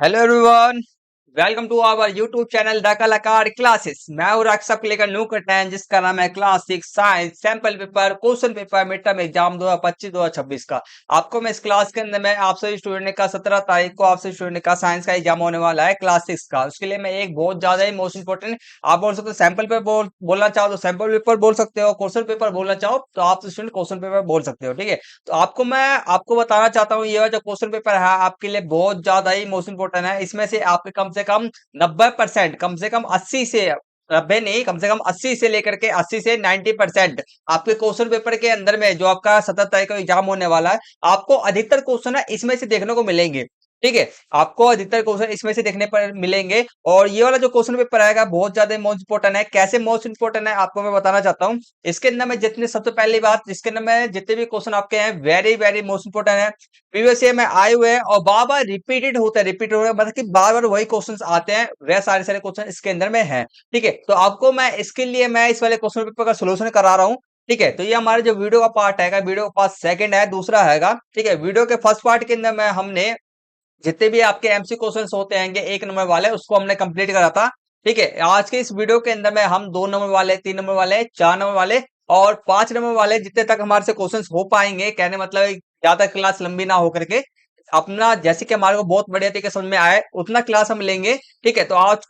Hello everyone. Welcome to our YouTube channel the Kalakar classes. मैं हूं रक्षक लेकर न्यू कंटेंट जिसका नाम है class 6 science sample paper question paper mid term exam 2025-2026 का। आपको मैं इस क्लास के अंदर में आपसे स्टूडेंट का 17 तारीख को आपसे स्टूडेंट का साइंस का एग्जाम होने वाला है क्लास 6 का। उसके लिए मैं एक बहुत ज्यादा ही मोस्ट इंपोर्टेंट आप बोल सकते हो सैंपल पेपर बोलना चाहो तो सैंपल पेपर बोल सकते हो, क्वेश्चन पेपर बोलना चाहो तो आप स्टूडेंट क्वेश्चन पेपर बोल सकते हो। ठीक है, तो आपको बताना चाहता हूँ ये जो क्वेश्चन पेपर है आपके लिए बहुत ज्यादा ही मोस्ट इंपोर्टेंट है। इसमें से आपके कम से कम 90%, कम से कम 80 से 90 नहीं, कम से कम 80 से लेकर के 80 से 90% आपके क्वेश्चन पेपर के अंदर में जो आपका 17 तारीख को एग्जाम होने वाला है, आपको अधिकतर क्वेश्चन है इसमें से देखने को मिलेंगे। ठीक है, आपको अधिकतर क्वेश्चन इसमें से देखने पर मिलेंगे। और ये वाला जो क्वेश्चन पेपर आएगा बहुत ज्यादा मोस्ट इंपोर्टेंट है। कैसे मोस्ट इंपोर्टेंट है आपको मैं बताना चाहता हूँ। इसके अंदर में जितने सबसे पहली बात, इसके अंदर में जितने भी क्वेश्चन आपके हैं वेरी वेरी मोस्ट इंपोर्टेंट है। प्रीवियस ईयर में आए हुए हैं और बार बार रिपीटेड हो रहे हैं, मतलब कि बार बार वही क्वेश्चंस आते हैं। वह सारे सारे क्वेश्चन इसके अंदर में है। ठीक है, तो आपको मैं इसके लिए मैं इस वाले क्वेश्चन पेपर का सोल्यूशन करा रहा हूँ। ठीक है, तो ये हमारे जो वीडियो का पार्ट है, वीडियो का पार्ट सेकंड है, दूसरा हैगा। ठीक है, वीडियो के फर्स्ट पार्ट के अंदर में हमने जितने भी आपके एमसी क्वेश्चंस होते हैं एक नंबर वाले उसको हमने कंप्लीट करा था। ठीक है, आज के इस वीडियो के अंदर में हम 2 नंबर वाले, 3 नंबर वाले, 4 नंबर वाले और 5 नंबर वाले जितने तक हमारे से क्वेश्चंस हो पाएंगे, कहने मतलब ज्यादा क्लास लंबी ना होकर के अपना जैसे कि हमारे को बहुत बढ़िया तरीके से समझ में आए उतना क्लास हम लेंगे। ठीक है, तो आज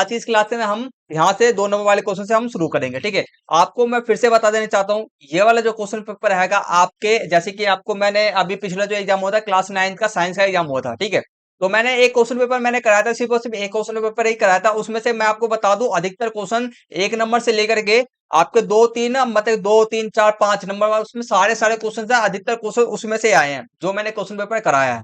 की इस क्लास में हम यहाँ से 2 नंबर वाले क्वेश्चन से हम शुरू करेंगे। ठीक है, आपको मैं फिर से बता देना चाहता हूँ ये वाला जो क्वेश्चन पेपर हैगा आपके, जैसे कि आपको मैंने अभी पिछला जो एग्जाम हुआ था क्लास 9 का साइंस का एग्जाम हुआ था। ठीक है, तो मैंने एक क्वेश्चन पेपर मैंने कराया था, सिर्फ और सिर्फ एक क्वेश्चन पेपर ही कराया था। उसमें से मैं आपको बता दूं अधिकतर क्वेश्चन 1 नंबर से लेकर के आपके 2 3 मतलब 2 3 4 5 नंबर वाले उसमें सारे सारे क्वेश्चन है, अधिकतर क्वेश्चन उसमें से आए हैं जो मैंने क्वेश्चन पेपर कराया है।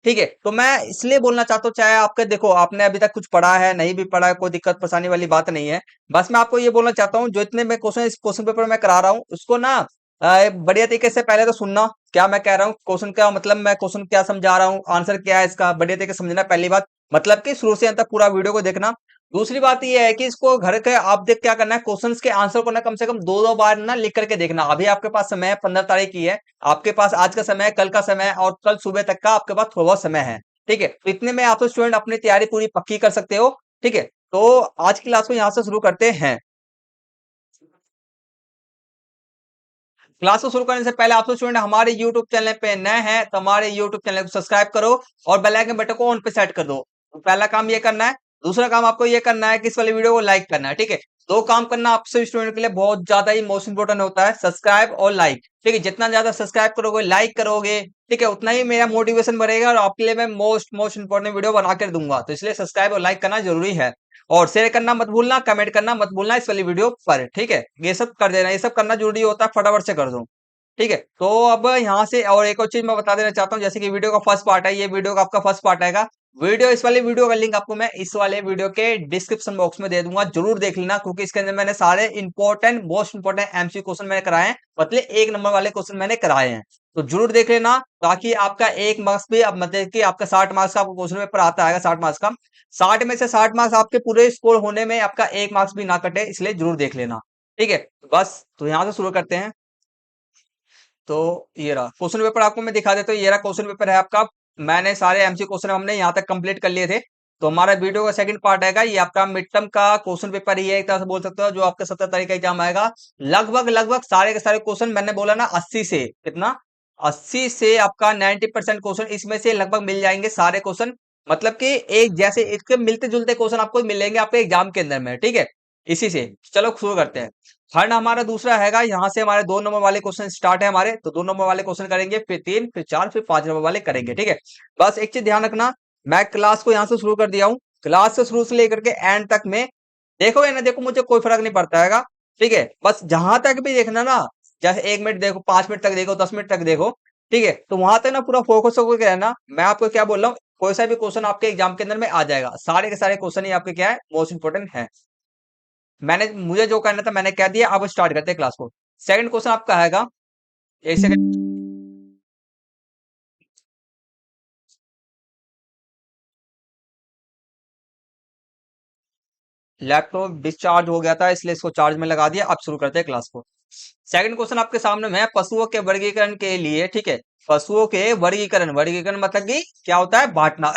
ठीक है, तो मैं इसलिए बोलना चाहता हूँ, चाहे आपके देखो आपने अभी तक कुछ पढ़ा है नहीं भी पढ़ा है, कोई दिक्कत परेशानी वाली बात नहीं है। बस मैं आपको ये बोलना चाहता हूँ जो इतने मैं क्वेश्चन इस क्वेश्चन पेपर में करा रहा हूँ उसको ना बढ़िया तरीके से पहले तो सुनना क्या मैं कह रहा हूँ, क्वेश्चन का मतलब मैं क्वेश्चन क्या समझा रहा हूँ, आंसर क्या है इसका, बढ़िया तरीके से समझना पहली बात। मतलब कि शुरू से अंत तक पूरा वीडियो को देखना। दूसरी बात ये है कि इसको घर के आप देख क्या करना है, क्वेश्चंस के आंसर को ना कम से कम 2 2 बार ना लिख करके देखना। अभी आपके पास समय है, 15 तारीख की है, आपके पास आज का समय है, कल का समय है और कल सुबह तक का आपके पास थोड़ा बहुत समय है। ठीक है, तो इतने में आप तो स्टूडेंट अपनी तैयारी पूरी पक्की कर सकते हो। ठीक है, तो आज की क्लास को यहाँ से शुरू करते हैं। क्लास को शुरू करने से पहले आप स्टूडेंट हमारे यूट्यूब चैनल पे नए हैं तो हमारे यूट्यूब चैनल को सब्सक्राइब करो और बेल आइकन बटन को ऑन पे सेट कर दो। तो पहला काम ये करना है। दूसरा काम आपको ये करना है कि इस वाली वीडियो को लाइक करना है। ठीक है, दो काम करना आपसे स्टूडेंट के लिए बहुत ज्यादा ही मोस्ट इंपोर्टेंट होता है, सब्सक्राइब और लाइक। ठीक है, जितना ज्यादा सब्सक्राइब करोगे लाइक करोगे, ठीक है, उतना ही मेरा मोटिवेशन बढ़ेगा और आपके लिए मैं मोस्ट मोस्ट इंपोर्टेंट वीडियो बना कर दूंगा। तो इसलिए सब्सक्राइब और लाइक करना जरूरी है। और शेयर करना मत भूलना, कमेंट करना मत भूलना इस वाली वीडियो पर। ठीक है, ये सब कर देना, ये सब करना जरूरी होता है, फटाफट से कर दो। ठीक है, तो अब यहाँ से और एक और चीज मैं बता देना चाहता हूँ, जैसे कि वीडियो का फर्स्ट पार्ट है, ये वीडियो का आपका फर्स्ट पार्ट आएगा। वीडियो इस वाले वीडियो का लिंक आपको मैं इस वाले वीडियो के डिस्क्रिप्शन बॉक्स में दे दूंगा, जरूर देख लेना क्योंकि इसके अंदर मैंने सारे important most important MC question मैंने कराए हैं, मतलब 1 नंबर वाले क्वेश्चन मैंने कराए हैं। तो जरूर देख लेना ताकि आपका 1 मार्क्स भी, अब मतलब कि आपका 60 मार्क्स का आपको क्वेश्चन पेपर आता है 60 मार्क्स का, 60 में से 60 मार्क्स आपके पूरे स्कोर होने में आपका 1 मार्क्स भी ना कटे, इसलिए जरूर देख लेना। ठीक है, बस तो यहाँ से शुरू करते हैं। तो ये रहा क्वेश्चन पेपर, आपको मैं दिखा देता हूँ। ये रहा क्वेश्चन पेपर है आपका। मैंने सारे एमसी क्वेश्चन हमने यहाँ तक कंप्लीट कर लिए थे। तो हमारा वीडियो का सेकंड पार्ट आएगा, ये आपका मिड टर्म का क्वेश्चन पेपर ही है एक तरह से बोल सकते हो, जो आपका 17 तारीख का एग्जाम आएगा। लगभग लगभग सारे के सारे क्वेश्चन मैंने बोला ना 80 से कितना, 80 से आपका 90% क्वेश्चन इसमें से लगभग मिल जाएंगे सारे क्वेश्चन। मतलब कि एक जैसे इसके मिलते जुलते क्वेश्चन आपको मिलेंगे आपके एग्जाम के अंदर में। ठीक है, इसी से चलो शुरू करते हैं। खंड हमारा दूसरा हैगा, यहाँ से हमारे 2 नंबर वाले क्वेश्चन स्टार्ट है हमारे, तो 2 नंबर वाले क्वेश्चन करेंगे, फिर 3, फिर 4, फिर 5 नंबर वाले करेंगे। ठीक है, बस एक चीज ध्यान रखना, मैं क्लास को यहाँ से शुरू कर दिया हूँ। क्लास से शुरू से लेकर के एंड तक में देखो या ना देखो मुझे कोई फर्क नहीं पड़ता हैगा। ठीक है, बस जहां तक भी देखना ना, जैसे 1 मिनट देखो, 5 मिनट तक देखो, 10 मिनट तक देखो। ठीक है, तो वहां तक ना पूरा फोकस होकर रहना। मैं आपको क्या बोल रहा हूँ, कोई सा भी क्वेश्चन आपके एग्जाम के अंदर में आ जाएगा, सारे के सारे क्वेश्चन ही आपके क्या है, मोस्ट इंपोर्टेंट है। मैंने मुझे जो करना था मैंने कह दिया, अब स्टार्ट करते हैं क्लास को। सेकंड क्वेश्चन आपका आएगा, एक सेकंड। लैपटॉप डिस्चार्ज हो गया था इसलिए इसको चार्ज में लगा दिया। अब शुरू करते हैं क्लास को। सेकंड क्वेश्चन आपके सामने में है, पशुओं के वर्गीकरण के लिए, ठीक है, पशुओं के वर्गीकरण, वर्गीकरण मतलब कि क्या होता है, बांटना।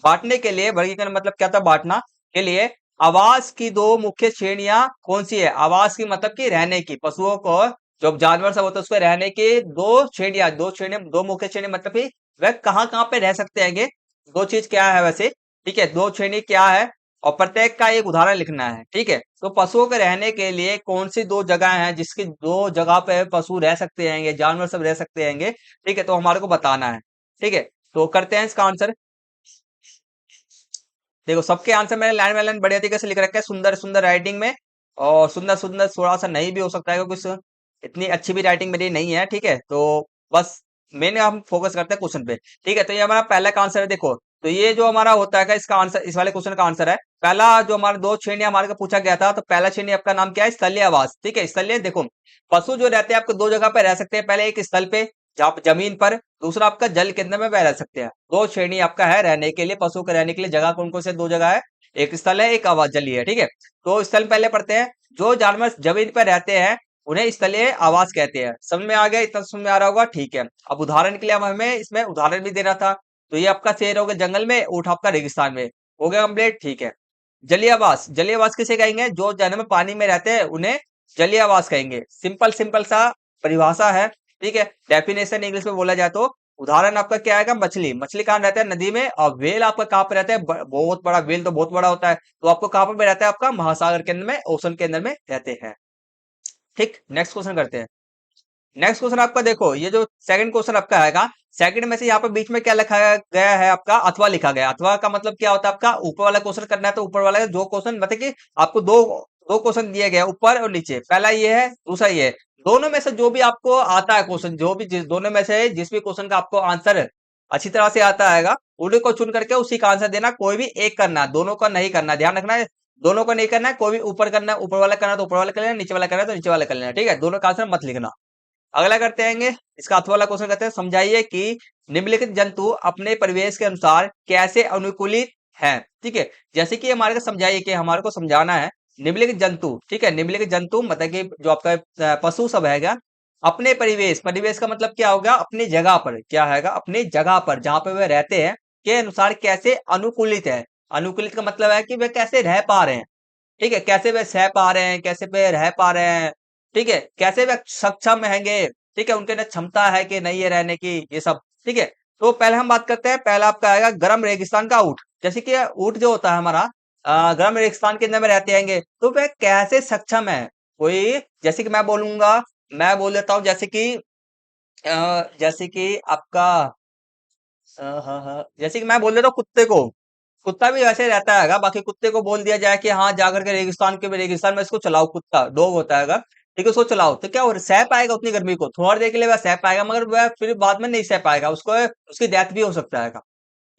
बांटने के लिए, वर्गीकरण मतलब क्या था, बांटना के लिए आवास की दो मुख्य श्रेणियां कौन सी है। आवास की मतलब कि रहने की, पशुओं को, जो जानवर सब होते हैं उसको रहने की दो श्रेणियां, दो मुख्य श्रेणी मतलब कि वह कहाँ कहाँ पे रह सकते हैं। दो चीज क्या है वैसे, ठीक है, दो श्रेणी क्या है और प्रत्येक का एक उदाहरण लिखना है। ठीक है, तो पशुओं के रहने के लिए कौन सी दो जगह हैं जिसकी दो जगह पे पशु रह सकते हैं, जानवर सब रह सकते हैं। ठीक है, तो हमारे को बताना है। ठीक है, तो करते हैं इसका आंसर। देखो सबके आंसर मैंने लाइन बाय लाइन बढ़िया तरीके से लिख रखा है, सुंदर सुंदर राइटिंग में, और सुंदर सुंदर थोड़ा सा नहीं भी हो सकता है, क्योंकि इतनी अच्छी भी राइटिंग मेरी नहीं है। ठीक है, तो बस मैंने हम फोकस करते हैं क्वेश्चन पे। ठीक है, तो ये हमारा पहला का आंसर है। देखो, तो ये जो हमारा होता है इसका आंसर, इस वाले क्वेश्चन का आंसर है पहला, जो हमारा दो श्रेणी हमारे को पूछा गया था, तो पहला श्रेणी आपका नाम क्या है, स्थलीय आवास। ठीक है, स्थलीय, देखो पशु जो रहते हैं आपको दो जगह पे रह सकते हैं, पहले एक स्थल पे जहाँ पे जमीन पर, दूसरा आपका जल के अंदर में वह रह सकते हैं। दो श्रेणी आपका है रहने के लिए, पशु के रहने के लिए जगह कौन कौन से दो जगह है, एक स्थल है एक आवास जलीय है। ठीक है, तो स्थल पहले पढ़ते हैं। जो जानवर जमीन पर रहते हैं उन्हें स्थलीय आवास कहते हैं। समझ में आ गया, इतना समझ में आ रहा होगा। ठीक है, अब उदाहरण के लिए अब हमें इसमें उदाहरण भी देना था, तो ये आपका शेर हो गया जंगल में, ऊँट आपका रेगिस्तान में, हो गया कंप्लीट। ठीक है, जलीय आवास, जलीय आवास किसे कहेंगे, जो जानवर पानी में रहते हैं उन्हें जलीय आवास कहेंगे। सिंपल सिंपल सा परिभाषा है। ठीक है, डेफिनेशन इंग्लिश में बोला जाए तो उदाहरण आपका क्या आएगा, मछली, मछली कहाँ रहता है, नदी में, और वेल आपका कहाँ पे रहता है, बहुत बड़ा वेल तो बहुत बड़ा होता है, तो आपको कहाँ पे रहता है, आपका महासागर के अंदर में, ओशन के अंदर में रहते हैं। ठीक, नेक्स्ट क्वेश्चन करते हैं। नेक्स्ट क्वेश्चन आपका देखो, ये जो सेकंड क्वेश्चन आपका आएगा, सेकंड में से यहाँ पे बीच में क्या लिखा गया है, आपका अथवा लिखा गया। अथवा का मतलब क्या होता है, आपका ऊपर वाला क्वेश्चन करना है, तो ऊपर वाला जो क्वेश्चन मतलब कि आपको दो दो क्वेश्चन दिए गए, ऊपर और नीचे, पहला ये है दूसरा ये है, दोनों में से जो भी आपको आता है क्वेश्चन, जो भी दोनों में से जिस भी क्वेश्चन का आपको आंसर अच्छी तरह से आता है, उन्हीं को चुन करके उसी का आंसर देना, कोई भी एक करना है, दोनों का नहीं करना, ध्यान रखना है, दोनों को नहीं करना है, कोई भी ऊपर करना है ऊपर वाला करना है तो ऊपर वाला कर लेना, नीचे वाला करना है तो नीचे वाला कर लेना। ठीक है, दोनों का आंसर मत लिखना। अगला करते आएंगे, इसका अथवा वाला क्वेश्चन करते हैं, समझाइए कि निम्नलिखित जंतु अपने परिवेश के अनुसार कैसे अनुकूलित हैं। ठीक है, जैसे कि हमारे को समझाइए, कि हमारे को समझाना है निम्नलिखित जंतु। ठीक है, निम्नलिखित जंतु मतलब कि जो आपका पशु सब हैगा, अपने परिवेश, परिवेश का मतलब क्या होगा, अपनी जगह पर, क्या हैगा, अपनी जगह पर जहां पर वे रहते हैं के अनुसार कैसे अनुकूलित है। अनुकूलित का मतलब है कि वे कैसे रह पा रहे हैं। ठीक है, कैसे वे सह पा रहे हैं, कैसे वे रह पा रहे हैं। ठीक है, कैसे वे सक्षम हैंगे। ठीक है, उनके अंदर क्षमता है कि नहीं है रहने की, ये सब। ठीक है, तो पहले हम बात करते हैं, पहला आपका आएगा गर्म रेगिस्तान का ऊँट। जैसे कि ऊँट जो होता है हमारा, गर्म रेगिस्तान के अंदर में रहते हैंगे, तो वे कैसे सक्षम है। कोई, जैसे कि मैं बोलूंगा, मैं बोल देता हूँ, जैसे कि आपका, हाँ हाँ, जैसे कि मैं बोल देता हूँ कुत्ते को, कुत्ता भी वैसे रहता है, बाकी कुत्ते को बोल दिया जाए कि हाँ जाकर के रेगिस्तान में इसको चलाओ, कुत्ता डॉग होता है, ठीक है, उसको चलाओ, तो क्या वो सह पाएगा उतनी गर्मी को, थोड़ी देर के लिए वह सह पाएगा, मगर वह फिर बाद में नहीं सह पाएगा, उसको उसकी डेथ भी हो सकता है।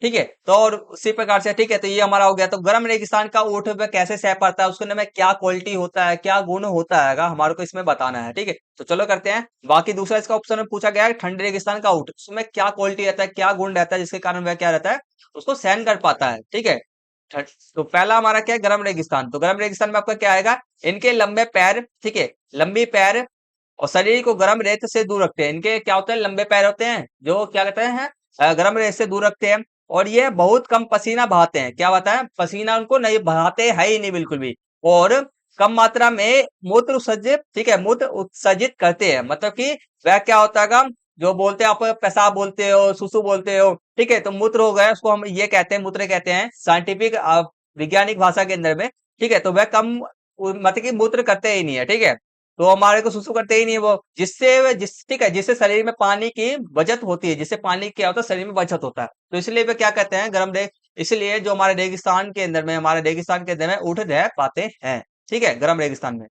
ठीक है, तो और उसी प्रकार से, ठीक है, तो ये हमारा हो गया। तो गर्म रेगिस्तान का ऊँट पे कैसे सह पाता है, उसके अंदर में क्या क्वालिटी होता है, क्या गुण होता है, हमारे को इसमें बताना है। ठीक है, तो चलो करते हैं। बाकी दूसरा इसका ऑप्शन में पूछा गया है, ठंडे रेगिस्तान का ऊँट, उसमें क्या क्वालिटी रहता है, क्या गुण रहता है, जिसके कारण वह क्या रहता है, उसको सहन कर पाता है। ठीक है, तो पहला हमारा क्या है, गर्म रेगिस्तान। तो गर्म रेगिस्तान में आपका क्या आएगा, इनके लंबे पैर, ठीक है, लंबी पैर, और शरीर को गर्म रेत से दूर रखते हैं। इनके क्या होते हैं, लंबे पैर होते हैं, जो क्या कहते हैं, गर्म रेत से दूर रखते हैं, और ये बहुत कम पसीना बहाते हैं। क्या बता है, पसीना उनको नहीं बहाते है ही नहीं बिल्कुल भी, और कम मात्रा में मूत्र उत्सर्जित, ठीक है, मूत्र उत्सर्जित करते हैं। मतलब कि वह क्या होता है, जो बोलते हैं आप, पेशाब बोलते हो, सुसु बोलते हो, ठीक है, तो मूत्र हो गया, उसको हम ये कहते हैं, मूत्र कहते हैं साइंटिफिक वैज्ञानिक भाषा के अंदर में। ठीक है, तो वह कम मतलब कि मूत्र करते ही नहीं है। ठीक है, तो हमारे को सुसु करते ही नहीं है वो, ठीक है, जिससे शरीर में पानी की बचत होती है, जिससे पानी क्या होता है, शरीर में बचत होता है, तो इसलिए वे क्या कहते हैं, गर्म रेग, इसलिए जो हमारे रेगिस्तान के अंदर में, हमारे रेगिस्तान के अंदर में ऊँट रह पाते हैं। ठीक है, गर्म रेगिस्तान में।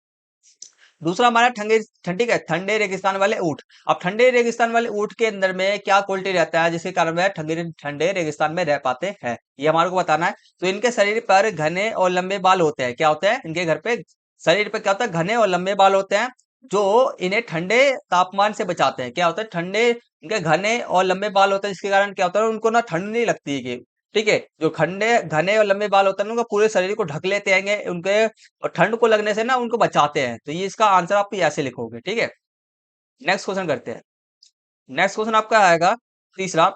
दूसरा हमारा ठीक है, ठंडे रेगिस्तान वाले ऊँट। अब ठंडे रेगिस्तान वाले ऊँट के अंदर में क्या क्वालिटी रहता है, जिसके कारण वह ठंडे ठंडे रेगिस्तान में रह पाते हैं, ये हमारे को बताना है। तो इनके शरीर पर घने और लंबे बाल होते हैं। क्या होते हैं, इनके घर पे शरीर पे क्या होता है, घने और लंबे बाल होते हैं, जो इन्हें ठंडे तापमान से बचाते हैं। क्या होता है, ठंडे, इनके घने और लंबे बाल होते हैं, जिसके कारण क्या होता है, उनको ना ठंड नहीं लगती है। ठीक है, जो घने घने और लंबे बाल होते हैं ना, उनका पूरे शरीर को ढक लेते हैं उनके, और ठंड को लगने से ना उनको बचाते हैं। तो ये इसका आंसर आप ऐसे लिखोगे, ठीक है। नेक्स्ट क्वेश्चन करते हैं। नेक्स्ट क्वेश्चन आपका आएगा तीसरा,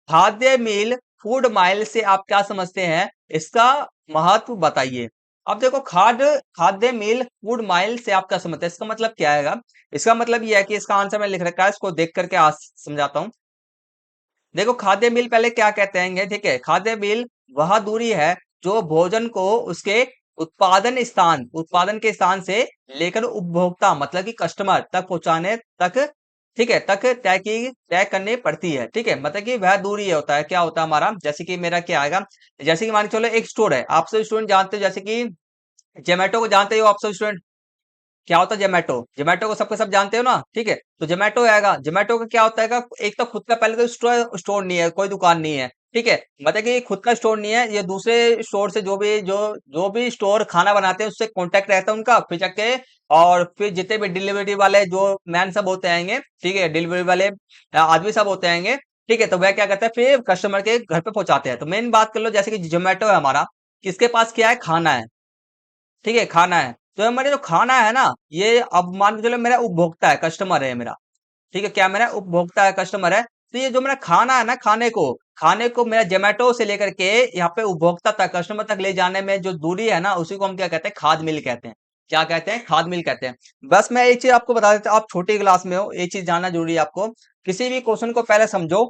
खाद्य मील फूड माइल से आप क्या समझते हैं, इसका महत्व बताइए। अब देखो, खाद्य मील फूड माइल से आप क्या समझते हैं, इसका मतलब क्या आएगा। इसका मतलब ये है कि इसका आंसर मैं लिख रखा है, इसको देख करके आज समझाता हूँ। देखो, खाद्य मील पहले क्या कहते हैं, ठीक है। खाद्य मील वह दूरी है जो भोजन को उसके उत्पादन के स्थान से लेकर उपभोक्ता मतलब कि कस्टमर तक पहुंचाने तक, ठीक है, तक तय करनी पड़ती है, ठीक है। मतलब कि वह दूरी होता है, क्या होता है हमारा, जैसे कि मेरा क्या आएगा, जैसे कि मान के चलो एक स्टोर है, आप सब स्टूडेंट जानते हो, जैसे कि जोमेटो को जानते हो आप सब स्टूडेंट, क्या होता है जोमेटो, जोमेटो को सबके सब जानते हो ना, ठीक है। तो जोमेटो आएगा, जोमेटो का क्या होता है, एक तो खुद का पहले तो स्टोर नहीं है, कोई दुकान नहीं है, ठीक है। मतलब कि खुद का स्टोर नहीं है, ये दूसरे स्टोर से जो भी स्टोर खाना बनाते हैं उससे कांटेक्ट रहता है उनका, फिर जाके और फिर जितने भी डिलीवरी वाले जो मैन सब होते आएंगे, ठीक है, डिलीवरी वाले आदमी सब होते आएंगे, ठीक है। तो वह क्या करता है, फिर कस्टमर के घर पे पहुंचाते हैं। तो मेन बात कर लो, जैसे कि जोमेटो है हमारा, किसके पास क्या है, खाना है, ठीक है, खाना है। तो हमारे जो खाना है ना, ये अब मान के चलो मेरा उपभोक्ता है, कस्टमर है मेरा, ठीक है, क्या मेरा उपभोक्ता है, कस्टमर है। तो ये जो मेरा खाना है ना, खाने को मेरा जोमेटो से लेकर के यहाँ पे उपभोक्ता तक, कस्टमर तक ले जाने में जो दूरी है ना, उसी को हम क्या कहते हैं, खाद मिल कहते हैं। क्या कहते हैं, खाद मिल कहते हैं। बस मैं एक चीज आपको बता देता हूँ, आप छोटी क्लास में हो, एक चीज जानना जरूरी है आपको, किसी भी क्वेश्चन को पहले समझो,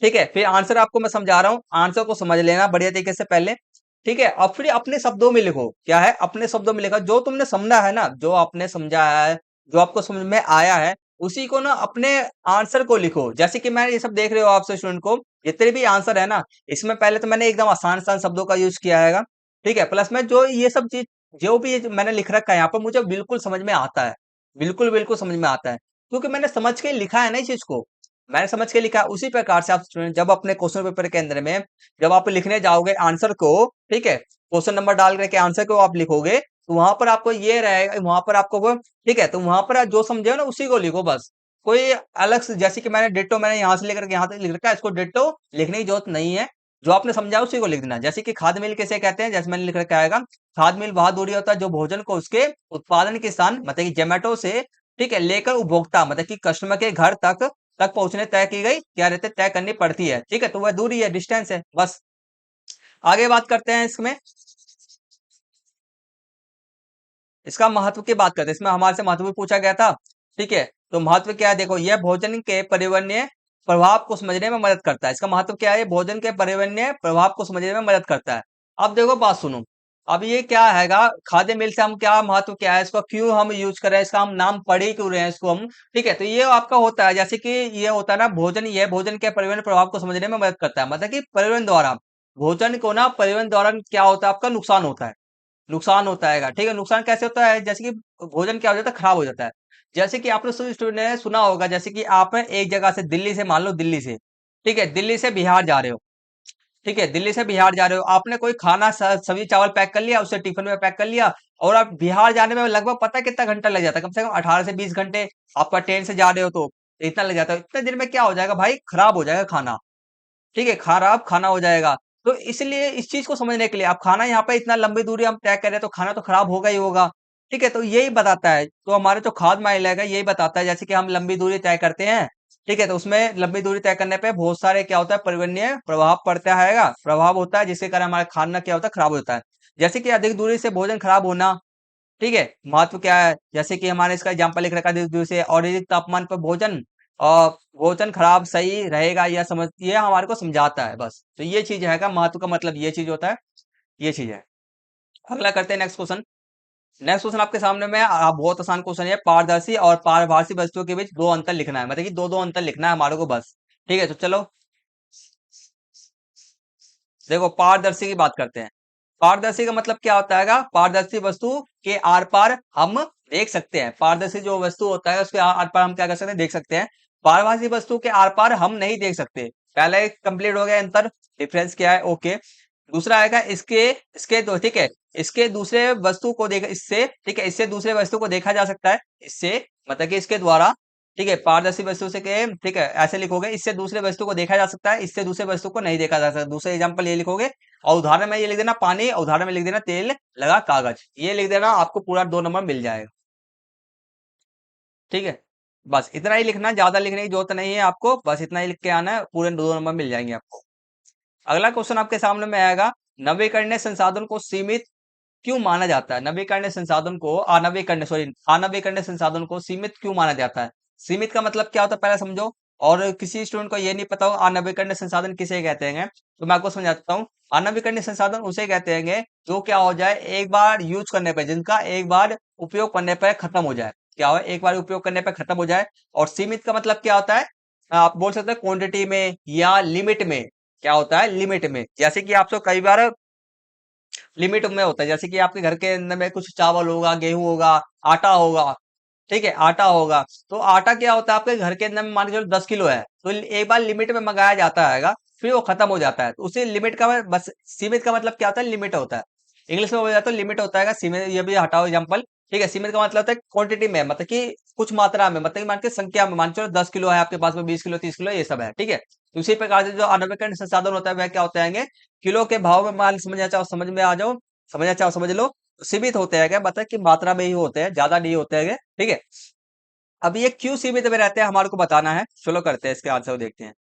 ठीक है, फिर आंसर आपको मैं समझा रहा हूँ, आंसर को समझ लेना बढ़िया तरीके से पहले, ठीक है। और फिर अपने शब्दों में लिखो, क्या है, अपने शब्दों में लिखा, जो तुमने समझा है ना, जो आपने समझा है, जो आपको समझ में आया है, उसी को ना अपने आंसर को लिखो। जैसे कि मैं ये सब देख रहे हो आपसे स्टूडेंट को, जितने भी आंसर है ना, इसमें पहले तो मैंने एकदम आसान आसान शब्दों का यूज किया है, ठीक है। प्लस में जो ये सब चीज, जो भी ये मैंने लिख रखा है यहाँ पर, मुझे बिल्कुल समझ में आता है, बिल्कुल बिल्कुल समझ में आता है, क्योंकि मैंने समझ के लिखा है ना इस चीज को, मैंने समझ के लिखा है। उसी प्रकार से आप स्टूडेंट जब अपने क्वेश्चन पेपर के अंदर में जब आप लिखने जाओगे आंसर को, ठीक है, क्वेश्चन नंबर डाल करके आंसर को आप लिखोगे, तो वहां पर आपको ये रहेगा, वहां पर आपको ठीक है, तो वहां पर आप जो समझे हो ना उसी को लिखो बस। कोई अलग से, जैसे कि मैंने डिट्टो मैंने यहाँ से लेकर के यहाँ तक लिख रखा है, इसको डिट्टो लिखने की जरूरत नहीं है, जो आपने समझा उसी को लिख देना। जैसे कि खाद्य मिल कैसे कहते हैं, जैसे मैंने लिख रखा है, खाद्य मिल वह दूरी होता है जो भोजन को उसके उत्पादन के स्थान मतलब कि जोमेटो से, ठीक है, लेकर उपभोक्ता मतलब कि कस्टमर के घर तक पहुंचने तय की गई, क्या रहते तय करनी पड़ती है, ठीक है। तो वह दूरी है, डिस्टेंस है, बस। आगे बात करते हैं इसमें, इसका महत्व की बात करते हैं। इसमें हमारे से महत्व भी पूछा गया था, ठीक है। तो महत्व क्या है, देखो, यह भोजन के पर्यावरणीय प्रभाव को समझने में मदद करता है। इसका महत्व क्या है, भोजन के पर्यावरणीय प्रभाव को समझने में मदद करता है। अब देखो बात सुनो, अब ये क्या हैगा, खाद्य मिल से हम क्या महत्व क्या है, इसको क्यों हम यूज कर रहे हैं, इसका हम नाम पढ़ ही क्यों रहे हैं इसको हम, ठीक है। तो ये आपका होता है, जैसे कि ये होता है ना, भोजन, ये भोजन के पर्यावरण प्रभाव को समझने में मदद करता है, मतलब कि पर्यावरण द्वारा, भोजन को ना परिवहन द्वारा क्या होता है, आपका नुकसान होता है, नुकसान होता है, ठीक है। नुकसान कैसे होता है, जैसे कि भोजन क्या हो जाता है, खराब हो जाता है। जैसे कि आपने सभी स्टूडेंट ने सुना होगा, जैसे कि आप एक जगह से, दिल्ली से, मान लो दिल्ली से, ठीक है, दिल्ली से बिहार जा रहे हो, ठीक है, दिल्ली से बिहार जा रहे हो, आपने कोई खाना सब्जी चावल पैक कर लिया, उसे टिफिन में पैक कर लिया, और आप बिहार जाने में लगभग पता है कितना घंटा लग जाता है, कम से कम 18 से 20 घंटे, आपका ट्रेन से जा रहे हो तो इतना लग जाता है। इतने दिन में क्या हो जाएगा भाई, खराब हो जाएगा खाना, ठीक है, खराब खाना हो जाएगा। तो इसलिए इस चीज को समझने के लिए, आप खाना यहाँ पे इतना लंबी दूरी हम तय कर रहे हैं, तो खाना तो खराब होगा ही होगा, ठीक है। तो यही बताता है, तो हमारे जो खाद माइल है यही बताता है, जैसे कि हम लंबी दूरी तय करते हैं, ठीक है, तो उसमें लंबी दूरी तय करने पे बहुत सारे क्या होता है, पर्यावरणीय प्रभाव पड़ता है, प्रभाव होता है, जिसके कारण हमारा खाना क्या होता है, खराब होता है। जैसे कि अधिक दूरी से भोजन खराब होना, ठीक है, महत्व क्या है, जैसे कि हमारे इसका एग्जांपल लिख रखा है, अधिक दूरी से और अधिक तापमान पर भोजन, और भोजन खराब सही रहेगा या समझ, ये हमारे को समझाता है बस। तो ये चीज है, का महत्व का मतलब ये चीज होता है, ये चीज है। अगला करते हैं नेक्स्ट क्वेश्चन। नेक्स्ट क्वेश्चन आपके सामने में बहुत आसान क्वेश्चन है, पारदर्शी और पारभासी वस्तुओं के बीच दो अंतर लिखना है, मतलब कि दो दो अंतर लिखना है हमारे को बस, ठीक है। तो चलो देखो, पारदर्शी की बात करते हैं। पारदर्शी का मतलब क्या होता है, पारदर्शी वस्तु के आर पार हम देख सकते हैं, पारदर्शी जो वस्तु होता है उसके आर पार हम क्या कर सकते हैं, देख सकते हैं। पारभासी वस्तु के आर पार हम नहीं देख सकते। पहले कंप्लीट हो गया अंतर, डिफरेंस क्या है, ओके। दूसरा आएगा इसके इसके दो, ठीक है, इसके दूसरे वस्तु को देख, इससे, ठीक है, इससे दूसरे वस्तु को देखा जा सकता है, इससे मतलब कि इसके द्वारा, ठीक है, पारदर्शी वस्तु से के ठीक है ऐसे लिखोगे, इससे दूसरे वस्तु को देखा जा सकता है, इससे दूसरे वस्तु को नहीं देखा जा सकता। दूसरे एग्जांपल ये लिखोगे, और उदाहरण में ये लिख देना पानी, और उदाहरण में लिख देना तेल लगा कागज, ये लिख देना, आपको पूरा 2 नंबर मिल जाएगा। ठीक है, बस इतना ही लिखना, ज्यादा लिखने की जरूरत नहीं है आपको, बस इतना ही लिख के आना है, पूरे 2 नंबर मिल जाएंगे आपको। अगला क्वेश्चन आपके सामने में आएगा, नवीकरणीय संसाधन को सीमित क्यों माना जाता है? नवीकरणीय संसाधन को अनवीकरणीय सॉरी अनवीकरणीय संसाधन को सीमित क्यों माना जाता है? सीमित का मतलब क्या होता है पहले समझो, और किसी स्टूडेंट को ये नहीं पता हो अनवीकरणीय संसाधन किसे कहते हैं, तो मैं आपको समझाता हूँ। अनवीकरणीय संसाधन उसे कहते हैं जो क्या हो जाए, एक बार यूज करने पर, जिनका एक बार उपयोग करने पर खत्म हो जाए, क्या हो, एक बार उपयोग करने पर खत्म हो जाए। और सीमित का मतलब क्या होता है, आप बोल सकते हैं क्वांटिटी में या लिमिट में, क्या होता है लिमिट में। जैसे कि आपसे कई बार लिमिट में होता है, जैसे कि आपके घर के अंदर में कुछ चावल होगा, गेहूं होगा, आटा होगा, ठीक है, आटा होगा, तो आटा क्या होता है आपके घर के अंदर में, मान के चलो 10 किलो है, तो एक बार लिमिट में मंगाया जाता है, फिर वो खत्म हो जाता है, तो उसे लिमिट का बस, सीमित का मतलब क्या होता है, लिमिट होता है। इंग्लिश में बोला जाता है लिमिट होता है सीमित, ये भी हटाओ एग्जाम्पल। ठीक है, सीमित का मतलब होता है क्वांटिटी में, मतलब कि कुछ मात्रा में, मतलब कि मान के संख्या में, मान के चलो 10 किलो है आपके पास में, 20 किलो, 30 किलो, ये सब है। ठीक है, तो उसी प्रकार से जो अनवीकरणीय संसाधन होता है वह क्या होते हैं, किलो के भाव में माल, समझना चाहो समझ में आ जाओ, समझना चाहो समझ लो, सीमित होते हैं क्या, मतलब कि मात्रा में ही होते हैं, ज्यादा नहीं होते हैं। ठीक है, अब ये क्यों सीमित में रहते हैं हमारे को बताना है, चलो करते हैं इसके आंसर देखते हैं।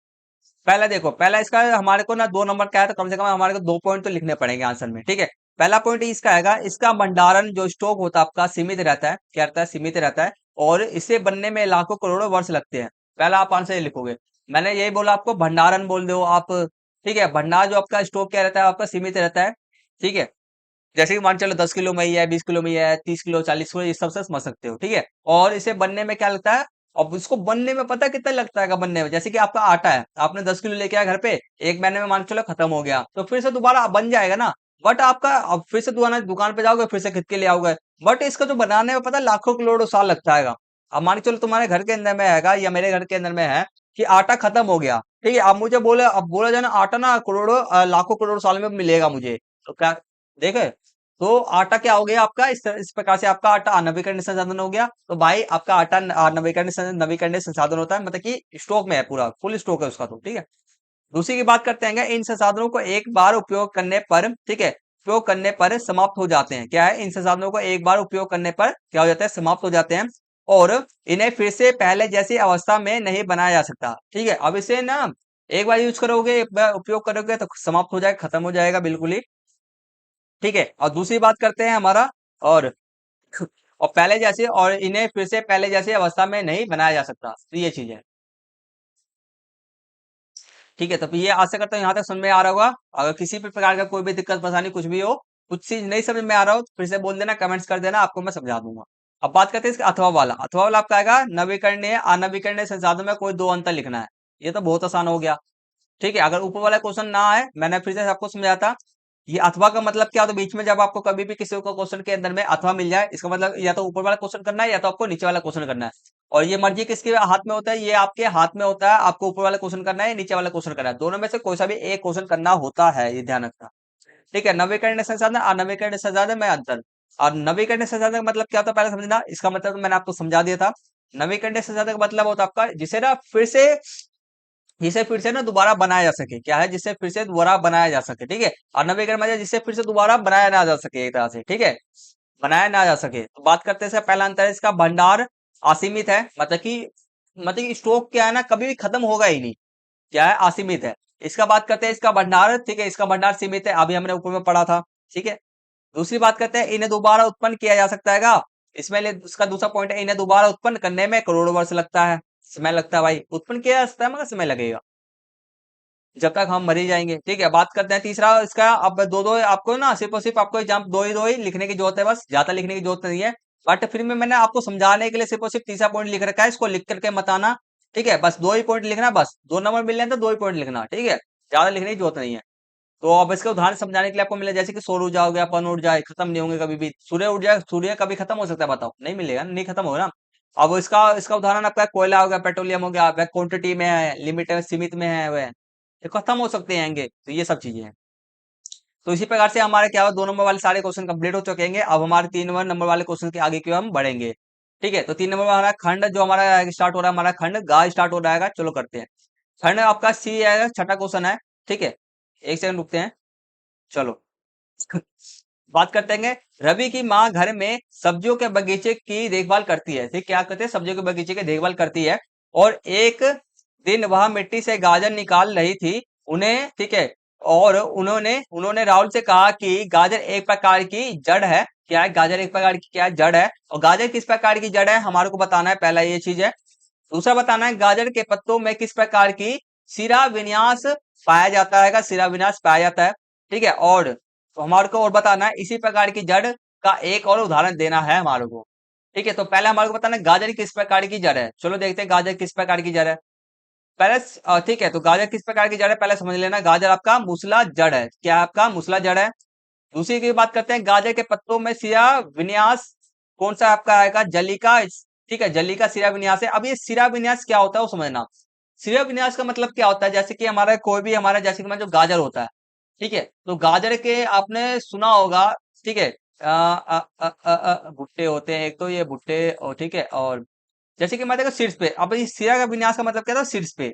पहला देखो, पहला इसका हमारे को ना 2 नंबर का है, तो कम से कम हमारे को 2 पॉइंट तो लिखने पड़ेंगे आंसर में। ठीक है, पहला पॉइंट इसका है, इसका भंडारण जो स्टॉक होता है आपका सीमित रहता है, क्या रहता है, सीमित रहता है, और इसे बनने में लाखों करोड़ों वर्ष लगते हैं। पहला आप आंसर ये लिखोगे, मैंने यही बोला आपको, भंडारण बोल दो आप। ठीक है, भंडार जो आपका स्टॉक क्या रहता है आपका, सीमित रहता है। ठीक है, जैसे कि मान चलो 10 किलो में ही है, 20 किलो में ही है, 30 किलो, 40 किलो, इस सबसे समझ सकते हो। ठीक है, और इसे बनने में क्या लगता है, अब इसको बनने में पता कितना लगता है बनने में, जैसे कि आपका आटा है, आपने 10 किलो लेके आया घर पे, एक महीने में मान चलो खत्म हो गया, तो फिर से दोबारा बन जाएगा ना, बट आपका अब फिर से दोबारा दुकान पे जाओगे, फिर से खरीद के ले आओगे, बट इसका जो बनाने में पता लाखों करोड़ों साल लगता है। अब मान के चलो तुम्हारे घर के अंदर में है या मेरे घर के अंदर में है कि आटा खत्म हो गया, ठीक है, अब मुझे बोले, अब बोला जाए ना आटा ना करोड़ों लाखों करोड़ साल में मिलेगा मुझे, तो क्या देखे, तो आटा क्या हो गया आपका, इस प्रकार से आपका आटा अनवीकरणीय संसाधन हो गया। तो भाई आपका आटा नवीकरणीय संसाधन होता है, मतलब कि स्टॉक में है, पूरा फुल स्टॉक है उसका, तो ठीक है। दूसरी की बात करते हैं, इन संसाधनों को एक बार उपयोग करने पर, ठीक है, उपयोग करने पर समाप्त हो जाते हैं। क्या है, इन संसाधनों को एक बार उपयोग करने पर क्या हो जाता है, समाप्त हो जाते हैं, और इन्हें फिर से पहले जैसी अवस्था में नहीं बनाया जा सकता। ठीक है, अब इसे ना एक बार यूज करोगे, एक बार उपयोग करोगे तो समाप्त हो जाएगा, खत्म हो जाएगा बिल्कुल ही। ठीक है, और दूसरी बात करते हैं हमारा, और और पहले जैसे, और इन्हें फिर से पहले जैसी अवस्था में नहीं बनाया जा सकता, तो ये चीज है। ठीक है, तो फिर ये आशा करता हूँ यहाँ तक समझ में आ रहा होगा। अगर किसी भी प्रकार का कोई भी दिक्कत परेशानी कुछ भी हो, कुछ चीज नहीं समझ में आ रहा हो, तो फिर से बोल देना, कमेंट्स कर देना, आपको मैं समझा दूंगा। अब बात करते हैं इसका अथवा वाला। अथवा वाला आपका आएगा, नवीकरणीय अनवीकरणीय संसाधन में कोई दो अंतर लिखना है। ये तो बहुत आसान हो गया। ठीक है, अगर ऊपर वाला क्वेश्चन ना आए, मैंने फिर से आपको समझाया था, ये अथवा का मतलब क्या होता है, बीच में जब आपको कभी भी किसी को क्वेश्चन के अंदर में अथवा मिल जाए, इसका मतलब या तो ऊपर वाला क्वेश्चन करना है, या तो आपको नीचे वाला क्वेश्चन करना है। और ये मर्जी किसके हाथ में होता है, ये आपके हाथ में होता है, आपको ऊपर वाला क्वेश्चन करना है, नीचे वाला क्वेश्चन करना है, दोनों में से कोई सा भी एक क्वेश्चन करना होता है, ये ध्यान रखना। ठीक है, नवीकरणीय संसाधन अनवीकरणीय संसाधन में अंतर। और नवीकरणीय संसाधन का मतलब क्या होता है पहले समझना, इसका मतलब तो मैंने आपको समझा दिया था। नवीकरणीय संसाधन का मतलब होता है आपका जिसे फिर से ना दोबारा बनाया जा सके, क्या है, जिससे फिर से दोबारा बनाया जा सके। ठीक है, और नवीकरण मतलब जिससे फिर से दोबारा बनाया ना जा सके, एक तरह से। ठीक है, बनाया ना जा सके, तो बात करते हैं इसका पहला अंतर है, इसका भंडार असीमित है, मतलब कि स्टॉक क्या है ना, कभी भी खत्म होगा ही नहीं, क्या है, असीमित है। इसका बात करते हैं इसका भंडार, ठीक है, इसका भंडार सीमित है, अभी हमने ऊपर में पढ़ा था। ठीक है, दूसरी बात करते हैं, इन्हें दोबारा उत्पन्न किया जा सकता है। इसमें उसका दूसरा पॉइंट है, इन्हें दोबारा उत्पन्न करने में करोड़ों वर्ष लगता है, समय लगता है भाई, उत्पन्न किया जा सकता है मगर समय लगेगा, जब तक हम मर ही जाएंगे। ठीक है, बात करते हैं तीसरा इसका। अब दो दो आपको ना, सिर्फ और सिर्फ आपको एग्जाम दो ही लिखने की जरूरत है, बस ज्यादा लिखने की जरूरत नहीं है। बट फिर भी मैंने आपको समझाने के लिए सिर्फ और सिर्फ तीसरा पॉइंट लिख रखा है, इसको लिख करके मत आना। ठीक है, बस 2 ही पॉइंट लिखना, बस 2 नंबर मिल रहे हैं तो 2 ही पॉइंट लिखना। ठीक है, ज्यादा लिखने की जरूरत नहीं है। तो अब इसके उदाहरण समझाने के लिए आपको मिला, जैसे कि सौर ऊर्जा हो गया, पवन ऊर्जा है, खत्म नहीं होंगे कभी भी। सूर्य कभी खत्म हो सकता है, बताओ, नहीं मिलेगा, नहीं खत्म होगा ना। अब इसका इसका उदाहरण आपका कोयला हो गया, पेट्रोलियम हो गया, वह क्वांटिटी में है, लिमिट है, सीमित में है, वह ये खत्म हो सकते हैं, तो ये सब चीजें हैं। तो इसी प्रकार से हमारे क्या हुआ, 2 नंबर वाले सारे क्वेश्चन कंप्लीट हो चुके हैं। अब हमारे 3 नंबर वाले क्वेश्चन के आगे की ओर हम बढ़ेंगे। ठीक है, तो 3 नंबर में हमारा खंड जो हमारा स्टार्ट हो रहा है, हमारा खंड गा स्टार्ट हो रहेगा। चलो करते हैं। खंड आपका सी आएगा, छठा क्वेश्चन है। ठीक है, एक सेकंड रुकते हैं। चलो बात करते हैं। रवि की माँ घर में सब्जियों के बगीचे की देखभाल करती है। ठीक, क्या करते हैं? सब्जियों के बगीचे की देखभाल करती है। और एक दिन वह मिट्टी से गाजर निकाल रही थी उन्हें। ठीक है, और उन्होंने उन्होंने राहुल से कहा कि गाजर एक प्रकार की जड़ है। क्या है? गाजर एक प्रकार की क्या है? जड़ है। और गाजर किस प्रकार की जड़ है हमारे को बताना है, पहला ये चीज है। दूसरा बताना है गाजर के पत्तों में किस प्रकार की शिरा विन्यास पाया जाता है। शिरा विन्यास पाया जाता है। ठीक है, और तो हमारे को और बताना है इसी प्रकार की जड़ का एक और उदाहरण देना है हमारे को। ठीक है, तो पहले हमारे को बताना है गाजर किस प्रकार की जड़ है। चलो देखते हैं गाजर किस प्रकार की जड़ है। पहले ठीक है, तो गाजर किस प्रकार की जड़ है पहले समझ लेना। गाजर आपका मूसला जड़ है। क्या है? आपका मूसला जड़ है। दूसरी की बात करते हैं, गाजर के पत्तों में सिरा विन्यास कौन सा आपका आएगा? जली का। ठीक है, जली का सिरा विन्यास है। अब ये सिरा विन्यास क्या होता है वो समझना। सिरा विन्यास का मतलब क्या होता है? जैसे कि हमारा कोई भी हमारा जैसे कि हमारा जो गाजर होता है। ठीक है, तो गाजर के आपने सुना होगा। ठीक है, भुट्टे होते हैं एक, तो ये भुट्टे और ठीक है, और जैसे कि मैं देखो शीर्ष पे। अब इस सिरा का विन्यास का मतलब क्या था? शीर्ष पे।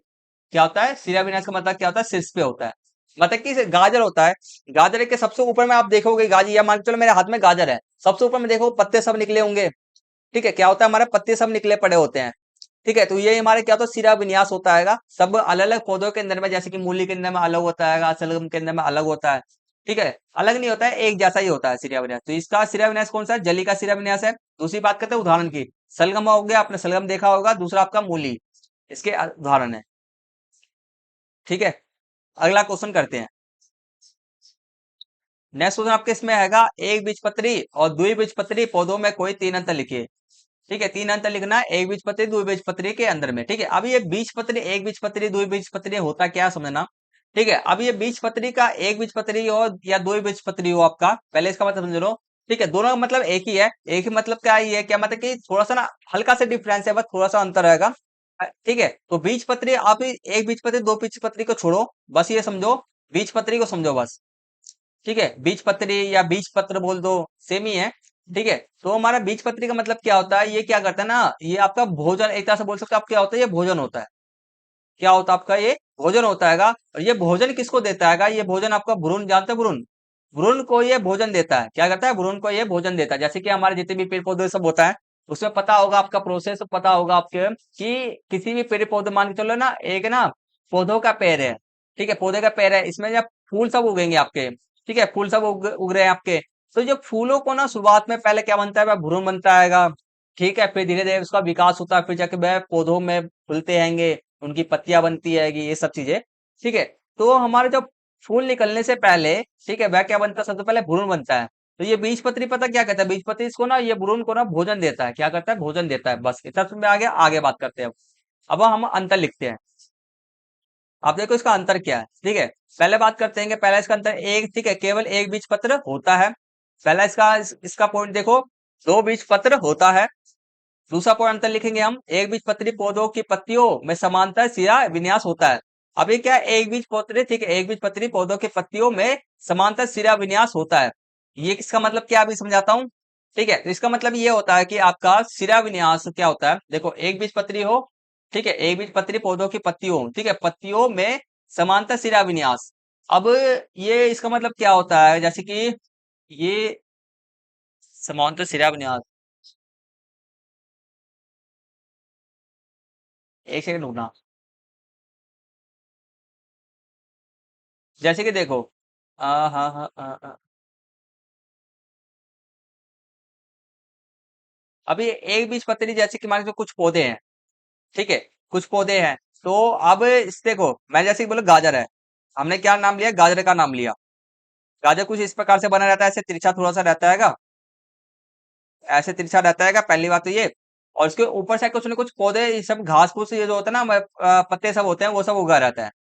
क्या होता है? सिरा विन्यास का मतलब क्या होता है? शीर्ष पे होता है। मतलब कि गाजर होता है, गाजर के सबसे ऊपर में आप देखोगे गाजर, या मान के चलो मेरे हाथ में गाजर है, सबसे ऊपर में देखो पत्ते सब निकले होंगे। ठीक है, क्या होता है? हमारे पत्ते सब निकले पड़े होते हैं। ठीक है, तो ये हमारे क्या होता है? सिरा विन्यास होता है। सब अलग अलग पौधों के अंदर में, जैसे कि मूली के अंदर में अलग होता है, सलगम के अंदर में अलग होता है। ठीक है, अलग नहीं होता है, एक जैसा ही होता है सिरा विन्यास। तो इसका सिरा विन्यास कौन सा है? जली का सिरा विन्यास है। दूसरी बात करते हैं उदाहरण की। सलगम हो गया, आपने सलगम देखा होगा। दूसरा आपका मूली, इसके उदाहरण है। ठीक है, अगला क्वेश्चन करते हैं। नेक्स्ट क्वेश्चन आपके इसमें आएगा, एक बीजपत्री और द्विबीजपत्री पौधों में कोई तीन अंतर लिखिए। ठीक है, तीन अंतर लिखना है एक बीजपत्री द्विबीजपत्री के अंदर में। ठीक है, अब ये बीजपत्री, एक बीजपत्री द्विबीजपत्री होता क्या समझना। ठीक है, अब ये बीजपत्री का एक बीजपत्री हो या द्विबीजपत्री हो आपका, पहले इसका मतलब समझ लो। ठीक है, दोनों का मतलब एक ही है। एक ही मतलब क्या ही है? क्या मतलब कि थोड़ा सा ना हल्का सा डिफरेंस है, बस थोड़ा सा अंतर रहेगा। ठीक है, तो बीजपत्री आप एक बीजपत्री दो बीजपत्री को छोड़ो, बस ये समझो बीजपत्री को समझो बस। ठीक है, बीज पत्री या बीज पत्र बोल दो, सेम ही है। ठीक है, तो हमारा बीज पत्री का मतलब क्या होता है? ये क्या करता है ना, ये आपका भोजन, एक तरह से बोल सकते हो आप, क्या होता है? ये भोजन होता है। क्या होता है आपका? ये भोजन होता है। और ये भोजन किसको देता है? ये भोजन आपका भ्रूण, जानते हो भ्रूण? भ्रूण को ये भोजन देता है। क्या करता है? भ्रूण को ये भोजन देता है। जैसे कि हमारे जितने भी पेड़ पौधे सब होता है, उसमें पता होगा आपका प्रोसेस, पता होगा आपके कि किसी भी पेड़ पौधे मान के चलो ना, एक ना पौधों का पेड़ है। ठीक है, पौधे का पेड़ है, इसमें जब फूल सब उगेंगे आपके। ठीक है, फूल सब उग रहे हैं आपके। तो जो फूलों को ना शुरुआत में पहले क्या बनता है? वह भ्रूण बनता है। ठीक है, फिर धीरे धीरे उसका विकास होता है, फिर जाके वह पौधों में फूलते रहेंगे, उनकी पत्तियां बनती रहेगी, ये सब चीजें। ठीक है, तो हमारे जब फूल निकलने से पहले, ठीक है, वह क्या बनता है? सबसे पहले भ्रूण बनता है। तो ये बीजपत्री पता क्या कहता है? बीजपत्री इसको ना, ये भ्रूण को ना भोजन देता है। क्या करता है? भोजन देता है। बस इतना समझ में आ गया, आगे बात करते हैं। अब हम अंतर लिखते हैं। आप देखो इसका अंतर क्या है। ठीक है, पहले बात करते हैं कि पहला इसका अंतर एक, ठीक है, केवल एक बीज पत्र होता है। पहला इसका इसका पॉइंट देखो, दो बीज पत्र होता है। दूसरा पॉइंट अंतर लिखेंगे हम, एक बीज पत्री पौधों की पत्तियों में समांतर सिरा विन्यास होता है। अभी क्या है? एक बीज पत्री, ठीक है, एक बीज पत्री पौधों की पत्तियों में समांतर सिरा विन्यास होता है। ये किसका मतलब क्या अभी समझाता हूँ। ठीक है, तो इसका मतलब ये होता है कि आपका सिरा विन्यास क्या होता है। देखो एक बीज पत्री हो, ठीक है, एक बीज पत्री पौधों की पत्तियों, ठीक है, पत्तियों में समांतर सिरा विन्यास। अब ये इसका मतलब क्या होता है? जैसे कि ये समांतर सिरा विन्यास, एक सेकंड रुकना। जैसे कि देखो, हाँ हाँ हाँ, अभी एक बीज पत्री, जैसे कि मान लो कुछ पौधे हैं। ठीक है, कुछ पौधे हैं। तो अब इस देखो, मैं जैसे कि बोलो गाजर है, हमने क्या नाम लिया? गाजर का नाम लिया। गाजर कुछ इस प्रकार से बना रहता है, ऐसे तिरछा थोड़ा सा रहता है। ऐसे तिरछा रहता है। पहली बात तो ये। और इसके ऊपर से कुछ न कुछ पौधे, ये सब घास फूस, ये जो होता है ना, पत्ते सब होते हैं, वो सब उगा रहता है।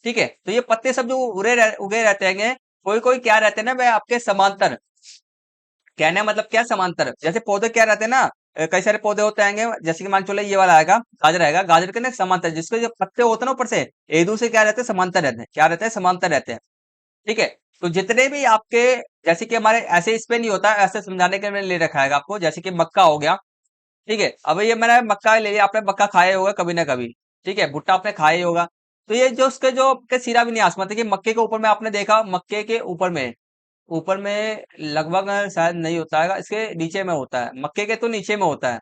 ठीक है, तो ये पत्ते सब जो उगे रहते हैं, कोई कोई क्या रहते हैं ना, वह आपके समांतर। कहने का मतलब क्या? समांतर। जैसे पौधे क्या रहते हैं ना, कई सारे पौधे होते हैं, जैसे कि मान चलो ये वाला आएगा, गाजर आएगा, गाजर के ना समांतर, जिसके जो पत्ते होते हैं ना ऊपर से, एक दूसरे क्या रहते हैं? समांतर रहते हैं। क्या रहते हैं? समांतर रहते हैं। ठीक है, तो जितने भी आपके, जैसे कि हमारे ऐसे इस पे नहीं होता, ऐसे समझाने के लिए ले रखा है आपको। जैसे कि मक्का हो गया, ठीक है, अब ये मैंने मक्का ले लिया, आपने मक्का खाया होगा कभी ना कभी। ठीक है, भुट्टा आपने खाया ही होगा। तो ये जो उसके जो आपके सीरा विन्यास मतलब कि मक्के के ऊपर में आपने देखा, मक्के के ऊपर में लगभग शायद नहीं होता है, इसके नीचे में होता है, मक्के के तो नीचे में होता है।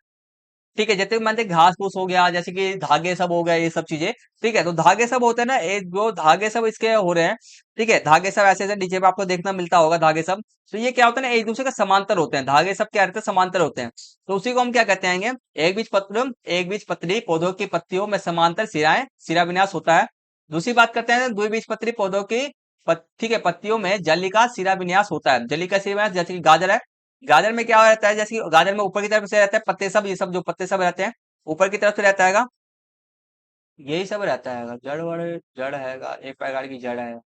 ठीक है, जैसे मान घास फूस हो गया, जैसे कि धागे सब हो गए, ये सब चीजें। ठीक है, तो धागे सब होते हैं ना, एक जो धागे सब इसके हो रहे हैं। ठीक है, धागे सब ऐसे ऐसे नीचे में आपको देखना मिलता होगा धागे सब। तो ये क्या होता है ना, एक दूसरे का समांतर होते हैं, धागे सब क्या रहते हैं, समांतर होते हैं। तो उसी को हम क्या कहते हैं, एक बीज पत्री पौधों की पत्तियों में समांतर सिराएं सिरा विन्यास होता है। दूसरी बात करते हैं, द्विबीजपत्री पौधों की ठीक है, पत्तियों में जलिका सिरा विन्यास होता है। जलिका सिरा विन्यास जैसे कि गाजर है, गाजर में क्या रहता है, जैसे कि गाजर में ऊपर की तरफ से रहता है पत्ते सब, ये सब जो पत्ते सब रहते हैं ऊपर की तरफ से रहता है। यही सब रहता है, जड़ वड़, जड़ है, एक प्रकार की जड़ है।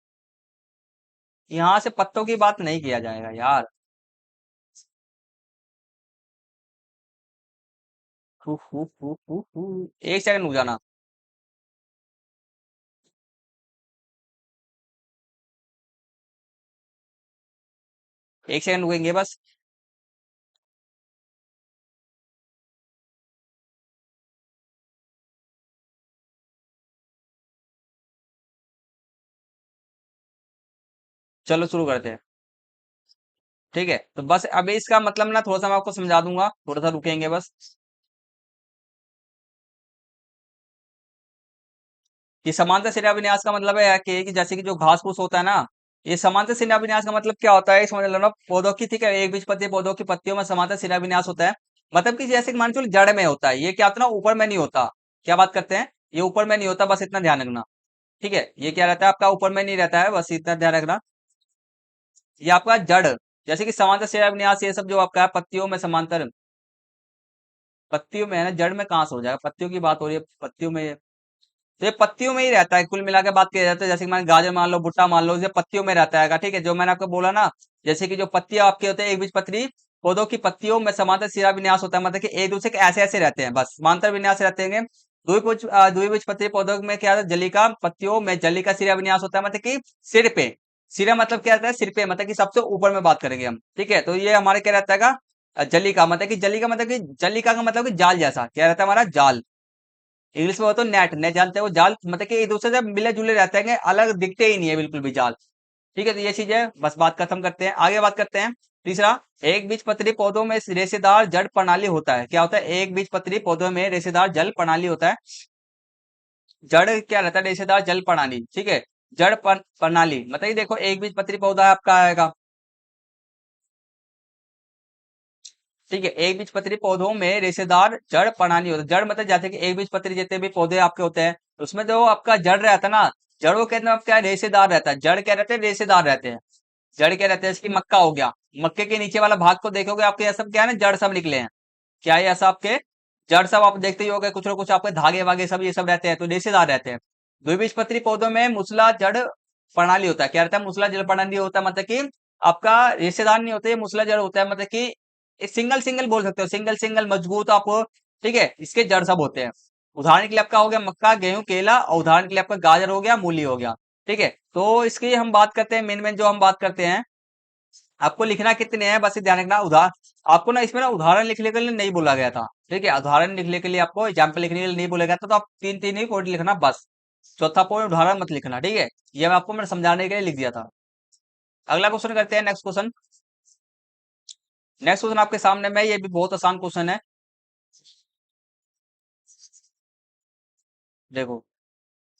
यहाँ से पत्तों की बात नहीं किया जाएगा यार। एक सेकंड रुक जाना। एक सेकंड रुकेंगे बस। चलो शुरू करते हैं। ठीक है, तो बस अभी इसका मतलब ना थोड़ा सा मैं आपको समझा दूंगा, थोड़ा सा रुकेंगे बस। ये समांतर शिलान्यास का मतलब है कि जैसे कि जो घास फूस होता है ना, ये समांतर शिलान्यास का मतलब क्या होता है, ये समझ लो ना, पौधों की, ठीक है, एक बीज पत्ती पौधों की पत्तियों में समांतर शिलान्यास होता है। मतलब कि जैसे कि मान के चलो जड़ में होता है, ये क्या होता है ना, ऊपर में नहीं होता। क्या बात करते हैं, ये ऊपर में नहीं होता, बस इतना ध्यान रखना। ठीक है, ये क्या रहता है आपका, ऊपर में नहीं रहता है, बस इतना ध्यान रखना। ये आपका जड़, जैसे कि समांतर शिलान्यास ये सब जो आपका है, पत्तियों में समांतर, पत्तियों में है ना, जड़ में कहाँ से हो जाएगा, पत्तियों की बात हो रही है, पत्तियों में। तो ये पत्तियों में ही रहता है, कुल मिला के बात किया जाता है। जैसे कि मैंने गाजर मान लो, भुट्टा मान लो, ये पत्तियों में रहता है। ठीक है, जो मैंने आपको बोला ना, जैसे कि जो पत्तियां आपके होते हैं, एक बीज पत्री पौधों की पत्तियों में समांतर सिरा विन्यास होता है, मतलब कि एक दूसरे के ऐसे ऐसे रहते हैं, बस समांतर विन्यास रहते हैं। द्विबीजपत्री पौधों में क्या है, जलिका पत्तियों में जलिका सिरा विन्यास होता है, मतलब कि सिर पे। सिरा मतलब क्या रहता है, सिर पे, मतलब कि सबसे ऊपर में बात करेंगे हम। ठीक है, तो ये हमारे क्या रहता है, जलिका मतलब कि जलिका का मतलब कि जाल जैसा, क्या रहता है हमारा जाल। इंग्लिश में हो तो नेट, नेट जानते हैं, वो जाल मतलब कि एक दूसरे से मिले जुले रहते हैं, अलग दिखते ही नहीं है बिल्कुल भी जाल। ठीक है, तो ये चीज है, बस बात खत्म करते हैं, आगे बात करते हैं। तीसरा, एक बीज पत्री पौधों में रेशेदार जड़ प्रणाली होता है। क्या होता है, एक बीज पत्री पौधों में रेशेदार जल प्रणाली होता है। जड़ क्या रहता है, रेशेदार जल प्रणाली। ठीक है, प्रणाली मतलब कि देखो, एक बीज पत्री पौधा आपका आएगा। ठीक है, एक बीज पत्री पौधों में रेशेदार जड़ प्रणाली होता है। जड़ मतलब जैसे कि एक बीज पत्री जितने भी पौधे आपके होते हैं, उसमें जो आपका जड़ रहता है ना, जड़ों के अंदर क्या है, रेशेदार रहता है। जड़ क्या रहते हैं, रेशेदार रहते हैं। जड़ क्या रहते हैं, जैसे कि मक्का हो गया, मक्के के नीचे वाला भाग को देखोगे आपके, ये सब क्या है ना, जड़ सब निकले हैं। क्या है ऐसा आपके, जड़ सब आप देखते ही होगे, कुछ ना कुछ आपके धागे वागे सब ये सब रहते हैं, तो रेशेदार रहते हैं। द्विबीजपत्री पौधों में मूसला जड़ प्रणाली होता है। क्या रहता है, मूसला जड़ प्रणाली होता है, मतलब कि आपका रेशेदार नहीं होते, मूसला जड़ होता है, मतलब कि सिंगल सिंगल बोल सकते हो, सिंगल सिंगल मजबूत आप। ठीक है, इसके जड़ सब होते हैं। उदाहरण के लिए आपका हो गया मक्का, गेहूं, केला, और उदाहरण के लिए आपका गाजर हो गया, मूली हो गया। ठीक है, तो इसकी हम बात करते हैं, मेन मेन जो हम बात करते हैं, आपको लिखना कितने हैं, बस ये ध्यान रखना। आपको ना इसमें ना उदाहरण लिखने के लिए नहीं बोला गया था। ठीक है, उदाहरण लिखने के लिए, आपको एग्जाम्पल लिखने के लिए नहीं बोला गया था, तो आप तीन तीन ही पॉइंट लिखना बस। चौथा पॉइंट उदाहरण मत लिखना। ठीक है, ये मैं आपको समझाने के लिए लिख दिया था। अगला क्वेश्चन करते हैं, नेक्स्ट क्वेश्चन। नेक्स्ट क्वेश्चन आपके सामने में, ये भी बहुत आसान क्वेश्चन है। देखो,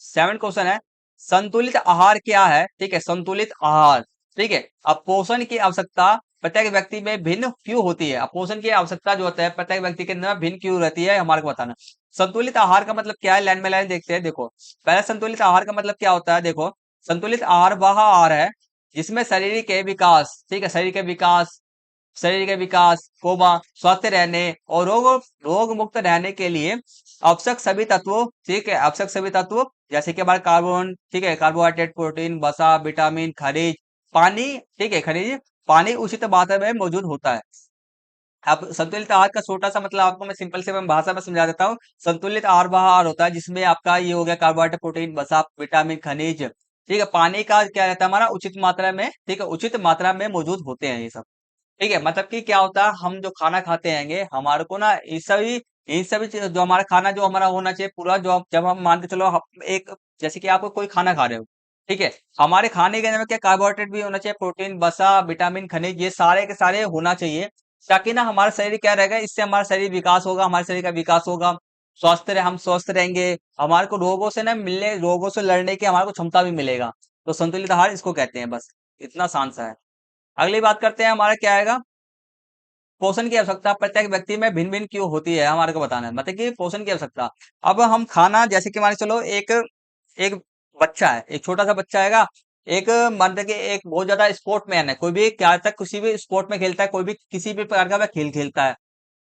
सेवन क्वेश्चन है, संतुलित आहार क्या है। ठीक है, संतुलित आहार। ठीक है, अब पोषण की आवश्यकता प्रत्येक व्यक्ति में भिन्न क्यों होती है। अब पोषण की आवश्यकता जो होता है प्रत्येक व्यक्ति के अंदर भिन्न क्यों रहती है, हमारे को बताना। संतुलित आहार का मतलब क्या है, लाइन में लाइन देखते हैं। देखो, पहले संतुलित आहार का मतलब क्या होता है, देखो, संतुलित आहार वह आहार है जिसमें शरीर के विकास, ठीक है, शरीर के विकास, कोमा, स्वस्थ रहने और रोग मुक्त रहने के लिए आवश्यक सभी तत्वों, ठीक है, आवश्यक सभी तत्व, जैसे कि हमारे कार्बन, ठीक है, कार्बोहाइड्रेट, प्रोटीन, वसा, विटामिन, खनिज, पानी। ठीक है, खनिज, पानी उचित मात्रा में मौजूद होता है। अब संतुलित आहार का छोटा सा मतलब आपको मैं सिंपल से मैं भाषा में समझा देता हूँ। संतुलित आहार वह आहार होता है जिसमें आपका ये हो गया कार्बोहाइड्रेट, प्रोटीन, वसा, विटामिन, खनिज, ठीक है, पानी का क्या रहता है हमारा, उचित मात्रा में, ठीक है, उचित मात्रा में मौजूद होते हैं ये सब। ठीक है, मतलब कि क्या होता है, हम जो खाना खाते हैंगे हमारे को ना इन सभी चीज जो हमारा खाना जो हमारा होना चाहिए पूरा, जो जब हम मान के चलो एक, जैसे कि आप कोई खाना खा रहे हो, ठीक है, हमारे खाने के अंदर में क्या कार्बोहाइड्रेट भी होना चाहिए, प्रोटीन, वसा, विटामिन, खनिज, ये सारे के सारे होना चाहिए, ताकि ना हमारा शरीर क्या रहेगा, इससे हमारा शरीर विकास होगा, हमारे शरीर का विकास होगा, हम स्वस्थ रहेंगे, हमारे को रोगों से ना मिलने, रोगों से लड़ने की हमारे को क्षमता भी मिलेगा। तो संतुलित आहार इसको कहते हैं, बस इतना आसान सा है। अगली बात करते हैं, हमारा क्या आएगा, पोषण की आवश्यकता प्रत्येक व्यक्ति में भिन्न भिन्न क्यों होती है, हमारे को बताना है, मतलब कि पोषण की आवश्यकता। अब हम खाना, जैसे कि मान के चलो एक एक बच्चा है, एक छोटा सा बच्चा आएगा, एक मान के एक बहुत ज्यादा स्पोर्ट मैन है, कोई भी क्या तक किसी भी स्पोर्ट में खेलता है, कोई भी किसी भी प्रकार का वह खेल खेलता है,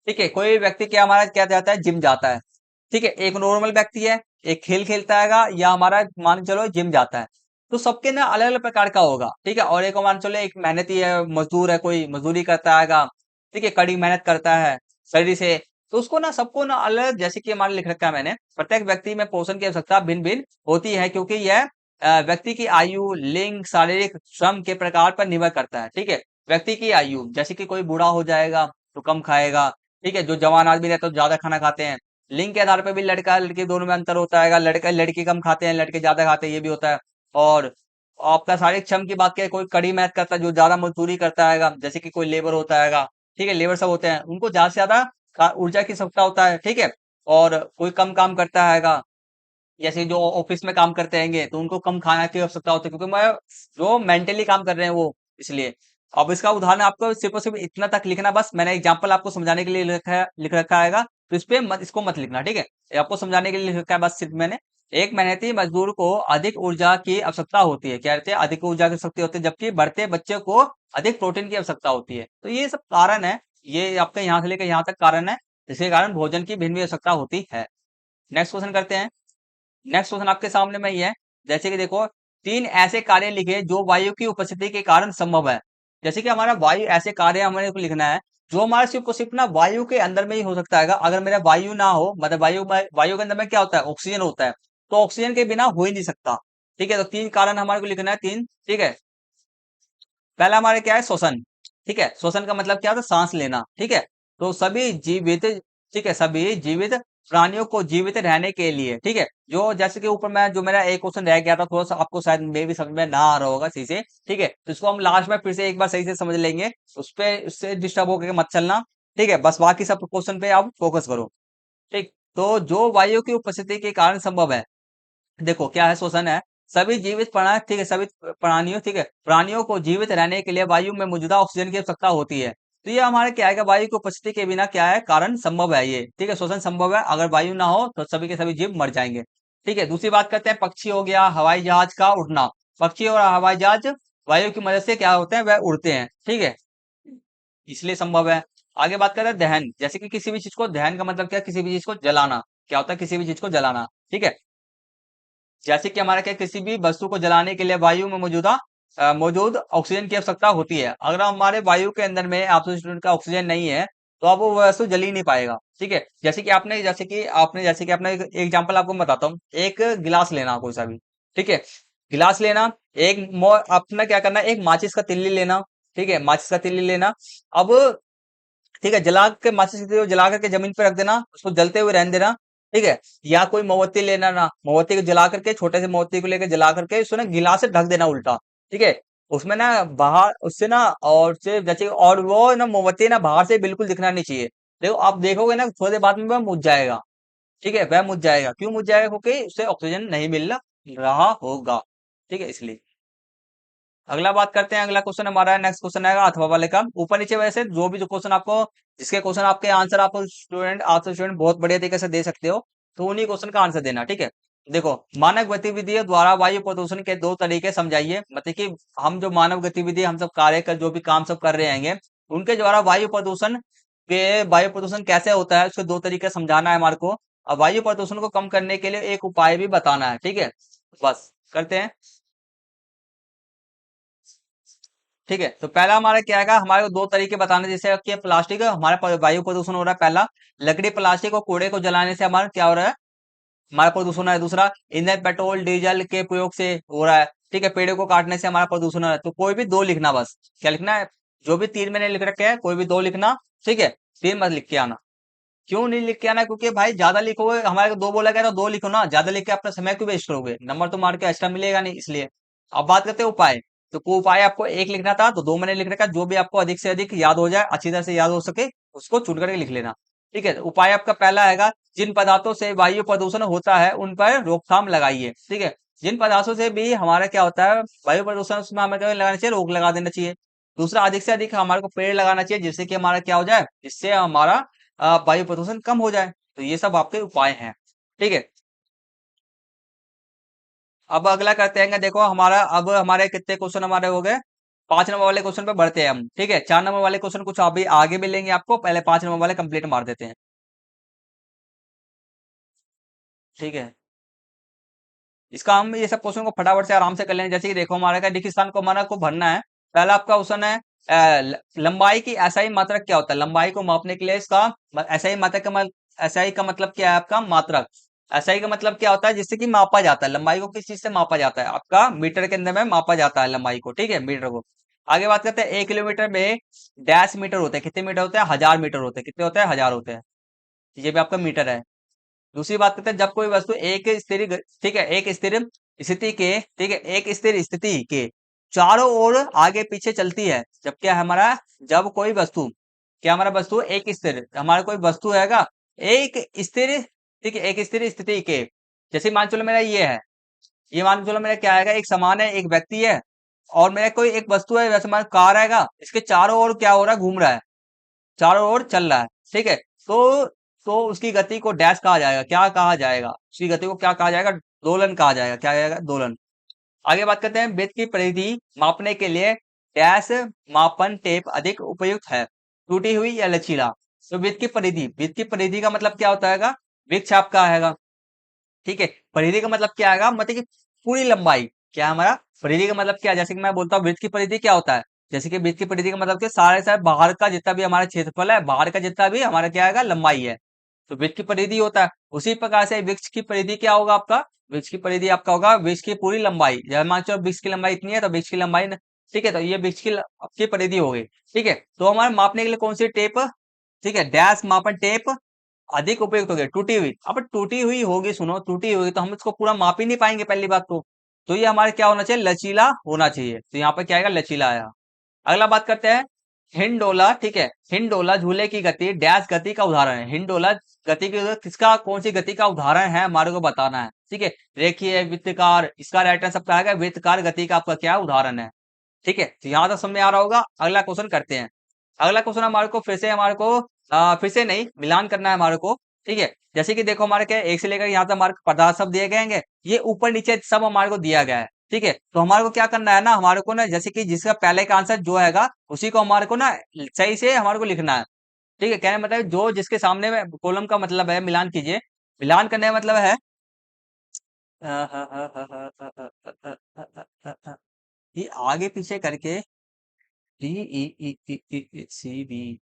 ठीक है, कोई व्यक्ति क्या हमारा क्या जाता है, जिम जाता है, ठीक है, एक नॉर्मल व्यक्ति है, एक खेल खेलता है या हमारा मान के चलो जिम जाता है, तो सबके ना अलग अलग प्रकार का होगा, ठीक है, और एक मान चलो एक मेहनती है, मजदूर है, कोई मजदूरी करता है, ठीक है, कड़ी मेहनत करता है शरीर से, तो उसको ना सबको ना अलग, जैसे कि हमारे लिख रखा है मैंने, प्रत्येक व्यक्ति में पोषण की आवश्यकता भिन्न भिन्न होती है, क्योंकि यह व्यक्ति की आयु, लिंग, शारीरिक श्रम के प्रकार पर निर्भर करता है, ठीक है, व्यक्ति की आयु, जैसे कि कोई बूढ़ा हो जाएगा तो कम खाएगा, ठीक है, जो जवान आदमी रहते हैं तो ज्यादा खाना खाते हैं, लिंग के आधार पर भी लड़का लड़की दोनों में अंतर होता है, लड़का लड़की कम खाते हैं, लड़के ज्यादा खाते हैं, ये भी होता है। और आपका शारीरिक श्रम की बात करें, कोई कड़ी मेहनत करता है, जो ज्यादा मजदूरी करता है, जैसे कि कोई लेबर होता है, ठीक है, लेबर सब होते हैं, उनको ज्यादा से ज्यादा ऊर्जा की आवश्यकता होता है, ठीक है, और कोई कम काम करता है, जैसे जो ऑफिस में काम करते हैंगे तो उनको कम खाना की आवश्यकता होती है, क्योंकि मैं जो मेंटली काम कर रहे हैं वो, इसलिए। अब इसका उदाहरण आपको सिर्फ और सिर्फ इतना तक लिखना, बस मैंने एग्जांपल आपको समझाने के लिए लिख रखा है, तो इस पे मत, इसको मत लिखना, ठीक है, ये आपको समझाने के लिए लिख रखा है, बस सिर्फ मैंने, एक मेहनती मजदूर को अधिक ऊर्जा की आवश्यकता होती है, क्या कहते हैं, अधिक ऊर्जा की शक्ति होती है, जबकि बढ़ते बच्चे को अधिक प्रोटीन की आवश्यकता होती है, तो ये सब कारण है, ये आपका यहाँ से लेकर यहाँ तक कारण है, जिसके कारण भोजन की भिन्न भिन्न आवश्यकता होती है। नेक्स्ट क्वेश्चन करते हैं। नेक्स्ट क्वेश्चन आपके सामने में ही है, जैसे कि देखो, तीन ऐसे कार्य लिखे जो वायु की उपस्थिति के कारण संभव है। जैसे कि हमारा वायु, ऐसे कार्य हमारे को लिखना है जो हमारे सिर्फ और सिर्फ ना वायु के अंदर में ही हो सकता है, अगर मेरा वायु ना हो, मतलब वायु के अंदर में क्या होता है, ऑक्सीजन होता है, तो ऑक्सीजन के बिना हो ही नहीं सकता, ठीक है, तो तीन कारण हमारे को लिखना है, तीन, ठीक है। पहला हमारे क्या है, श्वसन, ठीक है, श्वसन का मतलब क्या होता है, सांस लेना, ठीक है, तो सभी जीवित, ठीक है, सभी जीवित प्राणियों को जीवित रहने के लिए, ठीक है, जो जैसे कि ऊपर में जो मेरा एक क्वेश्चन रह गया था, थोड़ा सा आपको शायद मे भी समझ में ना आ रहा होगा सही से, ठीक है, तो इसको हम लास्ट में फिर से एक बार सही से समझ लेंगे, उस पे उससे डिस्टर्ब होकर मत चलना, ठीक है, बस बाकी सब क्वेश्चन पे आप फोकस करो, ठीक। तो जो वायु की उपस्थिति के कारण संभव है, देखो क्या है, श्वसन है, सभी जीवित प्राणी, ठीक है, सभी प्राणियों, ठीक है, प्राणियों को जीवित रहने के लिए वायु में मौजूदा ऑक्सीजन की आवश्यकता होती है, तो ये हमारे क्या है, वायु की उपस्थिति के बिना क्या है, कारण संभव है ये, ठीक है, श्वसन संभव है, अगर वायु ना हो तो सभी के सभी जीव मर जाएंगे, ठीक है। दूसरी बात करते हैं, पक्षी हो गया, हवाई जहाज का उड़ना, पक्षी और हवाई जहाज वायु की मदद से क्या होते हैं, वह उड़ते हैं, ठीक है, इसलिए संभव है। आगे बात करते हैं दहन, जैसे कि किसी भी चीज को, दहन का मतलब क्या है, किसी भी चीज को जलाना, क्या होता है, किसी भी चीज को जलाना, ठीक है, जैसे कि हमारा क्या, किसी भी वस्तु को जलाने के लिए वायु में मौजूद ऑक्सीजन की आवश्यकता होती है, अगर हमारे वायु के अंदर में ऑक्सीजन का ऑक्सीजन नहीं है तो अब वो वस्तु जल ही नहीं पाएगा, ठीक है, जैसे कि आपने एक एग्जांपल आपको मैं बताता हूँ, एक गिलास लेना कोई सा भी, ठीक है, गिलास लेना, अपना क्या करना, एक माचिस का तिल्ली लेना, ठीक है, माचिस का तिल्ली लेना, अब ठीक है, जला के माचिस की तिल्ली जला करके जमीन पे रख देना, उसको जलते हुए रहने देना, ठीक है, या कोई मोमबत्ती लेना, ना मोमबत्ती को जला करके, छोटे से मोमबत्ती को लेकर जला करके उसको ना गिलास से ढक देना उल्टा, ठीक है, उसमें ना बाहर उससे ना, और से जैसे, और वो ना मोमबत्ती ना बाहर से बिल्कुल दिखना नहीं चाहिए, देखो आप देखोगे ना थोड़ी देर बाद में वह मुझ जाएगा, ठीक है, वह मुझ जाएगा, क्यों मुझ जाएगा, क्योंकि उससे ऑक्सीजन नहीं मिल रहा होगा, ठीक है, इसलिए। अगला बात करते हैं, अगला क्वेश्चन हमारा नेक्स्ट क्वेश्चन आएगा अथवा वाले का, ऊपर नीचे वैसे जो भी जो क्वेश्चन आपको, जिसके क्वेश्चन आपके आंसर आपको स्टूडेंट बहुत बढ़िया तरीके से दे सकते हो, तो उन्हीं क्वेश्चन का आंसर देना, ठीक है। देखो, मानव गतिविधियों द्वारा वायु प्रदूषण के दो तरीके समझाइए, मतलब कि हम जो मानव गतिविधि, हम सब कार्य कर, जो भी काम सब कर रहे हैं, उनके द्वारा वायु प्रदूषण कैसे होता है, उसके दो तरीके समझाना है हमारे को, अब वायु प्रदूषण को कम करने के लिए एक उपाय भी बताना है, ठीक है, बस करते हैं। ठीक है, तो पहला हमारा क्या है, हमारे को दो तरीके बताने, जैसे कि प्लास्टिक, हमारे वायु प्रदूषण हो रहा है पहला, लकड़ी, प्लास्टिक और कूड़े को जलाने से हमारा क्या हो रहा है, हमारा प्रदूषण है, दूसरा ईंधन, पेट्रोल, डीजल के प्रयोग से हो रहा है, ठीक है, पेड़ों को काटने से हमारा प्रदूषण हो रहा है, तो कोई भी दो लिखना, बस क्या लिखना है, जो भी तीन मैंने लिख रखे हैं कोई भी दो लिखना, ठीक है, तीन मत लिख के आना। क्यों नहीं लिख के आना? क्योंकि भाई ज्यादा लिखोगे, हमारे को दो बोला गया तो दो लिखो ना, ज्यादा लिख के अपना समय क्यों वेस्ट करोगे, नंबर तो मार के एक्स्ट्रा मिलेगा नहीं इसलिए। अब बात करते हैं उपाय। तो को उपाय आपको एक लिखना था तो दो मैंने लिख रखा, जो भी आपको अधिक से अधिक याद हो जाए, अच्छी तरह से याद हो सके, उसको चुन करके लिख लेना। ठीक है, तो उपाय आपका पहला है, जिन पदार्थों से वायु प्रदूषण होता है उन पर रोकथाम लगाइए। ठीक है, जिन पदार्थों से भी हमारा क्या होता है वायु प्रदूषण, उसमें हमें क्या लगाना चाहिए, रोक लगा देना चाहिए। दूसरा, अधिक से अधिक हमारे को पेड़ लगाना चाहिए, जिससे कि हमारा क्या हो जाए, जिससे हमारा वायु प्रदूषण कम हो जाए। तो ये सब आपके उपाय हैं। ठीक है, अब अगला करते हैं, देखो हमारा अब हमारे कितने क्वेश्चन हमारे हो गए, 5 नंबर वाले क्वेश्चन पे बढ़ते हैं हम। ठीक है, 4 नंबर वाले क्वेश्चन कुछ अभी आगे मिलेंगे आपको, पहले 5 नंबर वाले कंप्लीट मार देते हैं। ठीक है, इसका हम ये सब क्वेश्चन को फटाफट से आराम से कर लेंगे। जैसे कि देखो हमारे का रेगिस्तान को हमारा को भरना है। पहला आपका क्वेश्चन है, लंबाई की एसआई मात्रक क्या होता है? लंबाई को मापने के लिए इसका एसआई मात्रक का एसआई का मतलब क्या है आपका? मात्रक। एसआई का मतलब क्या होता है? जिससे कि मापा जाता है। लंबाई को किस चीज से मापा जाता है? आपका मीटर के अंदर में मापा जाता है लंबाई को। ठीक है, मीटर को। आगे बात करते हैं, 1 किलोमीटर में डैश मीटर होते हैं। कितने मीटर होते हैं? 1000 मीटर होते हैं। कितने होते हैं? 1000 होते हैं। ये भी आपका मीटर है। दूसरी बात करते हैं, जब कोई वस्तु एक स्थिर, ठीक है, एक स्थिर स्थिति के, ठीक है, एक स्थिर स्थिति के चारों ओर आगे पीछे चलती है, जब क्या है हमारा, जब कोई वस्तु, क्या हमारा वस्तु एक स्थिर, हमारा कोई वस्तु हैगा एक स्थिर, ठीक है, एक स्थिर स्थिति के, जैसे मान चलो मेरा ये है, ये मान चलो मेरा क्या आएगा, एक सामान है, एक व्यक्ति है, और मेरा कोई एक वस्तु है, वैसे हमारा कार आएगा, इसके चारों ओर क्या हो रहा है, घूम रहा है, चारों ओर चल रहा है। ठीक है, तो उसकी गति को डैश कहा जाएगा, क्या कहा जाएगा, उसकी गति को क्या कहा जाएगा? दोलन कहा जाएगा। क्या जाएगा? दोलन। आगे बात करते हैं, वृत्त की परिधि मापने के लिए डैश मापन टेप अधिक उपयुक्त है, टूटी हुई या लचीला? तो वृत्त की परिधि, वृत्त की परिधि का मतलब क्या होता है? वृक्ष आपका है। ठीक है, परिधि का मतलब क्या आएगा? मतलब कि पूरी लंबाई। क्या है हमारा परिधि का मतलब? क्या है? जैसे कि मैं बोलता हूँ वृत्त की परिधि क्या होता है, जैसे कि वृत्त की परिधि का मतलब कि सारे सारे बाहर का जितना भी हमारा क्षेत्रफल है, बाहर का जितना भी हमारा क्या आएगा, लंबाई है, तो वृत्त की परिधि होता है। उसी प्रकार से वृक्ष की परिधि क्या होगा आपका? वृक्ष की परिधि आपका होगा वृक्ष की पूरी लंबाई। जब मान चलो वृक्ष की लंबाई इतनी है तो वृक्ष की लंबाई ठीक है, तो ये वृक्ष की परिधि हो गई। ठीक है, तो हमारे मापने के लिए कौन सी टेप, ठीक है, डैश मापन टेप अधिक उपयुक्त हो गया, टूटी हुई। अब टूटी हुई होगी, सुनो, टूटी हुई तो हम इसको पूरा माप ही नहीं पाएंगे पहली बात तो ये हमारे क्या होना चाहिए? लचीला होना चाहिए। तो यहाँ पे क्या आएगा? लचीला आया। अगला बात करते हैं, हिंडोला। ठीक है, हिंडोला झूले की गति डैश गति का उदाहरण है। हिंडोला गति की किसका, कौन सी गति का उदाहरण है, हमारे को बताना है। ठीक है, रेखीय, वृत्तकार, इसका राइट आंसर क्या आएगा? वृत्तकार गति का आपका क्या उदाहरण है। ठीक है, तो यहाँ तक समझ में आ रहा होगा। अगला क्वेश्चन करते हैं। अगला क्वेश्चन हमारे को फिर से हमारे को फिर से नहीं, मिलान करना है हमारे को। ठीक है, जैसे कि देखो हमारे क्या एक से लेकर यहाँ तक हमारे को पदार्थ सब दिए गए हैं, ये ऊपर नीचे सब हमारे को दिया गया है। ठीक है, तो हमारे को क्या करना है ना, हमारे को ना, जैसे कि जिसका पहले का आंसर जो हैगा उसी को हमारे को ना सही से हमारे को लिखना है। ठीक है, कहने का मतलब जो जिसके सामने में कॉलम का मतलब है, मिलान कीजिए। मिलान करने का मतलब है ये आगे पीछे करके डी ई ई ई ई ई सी बी,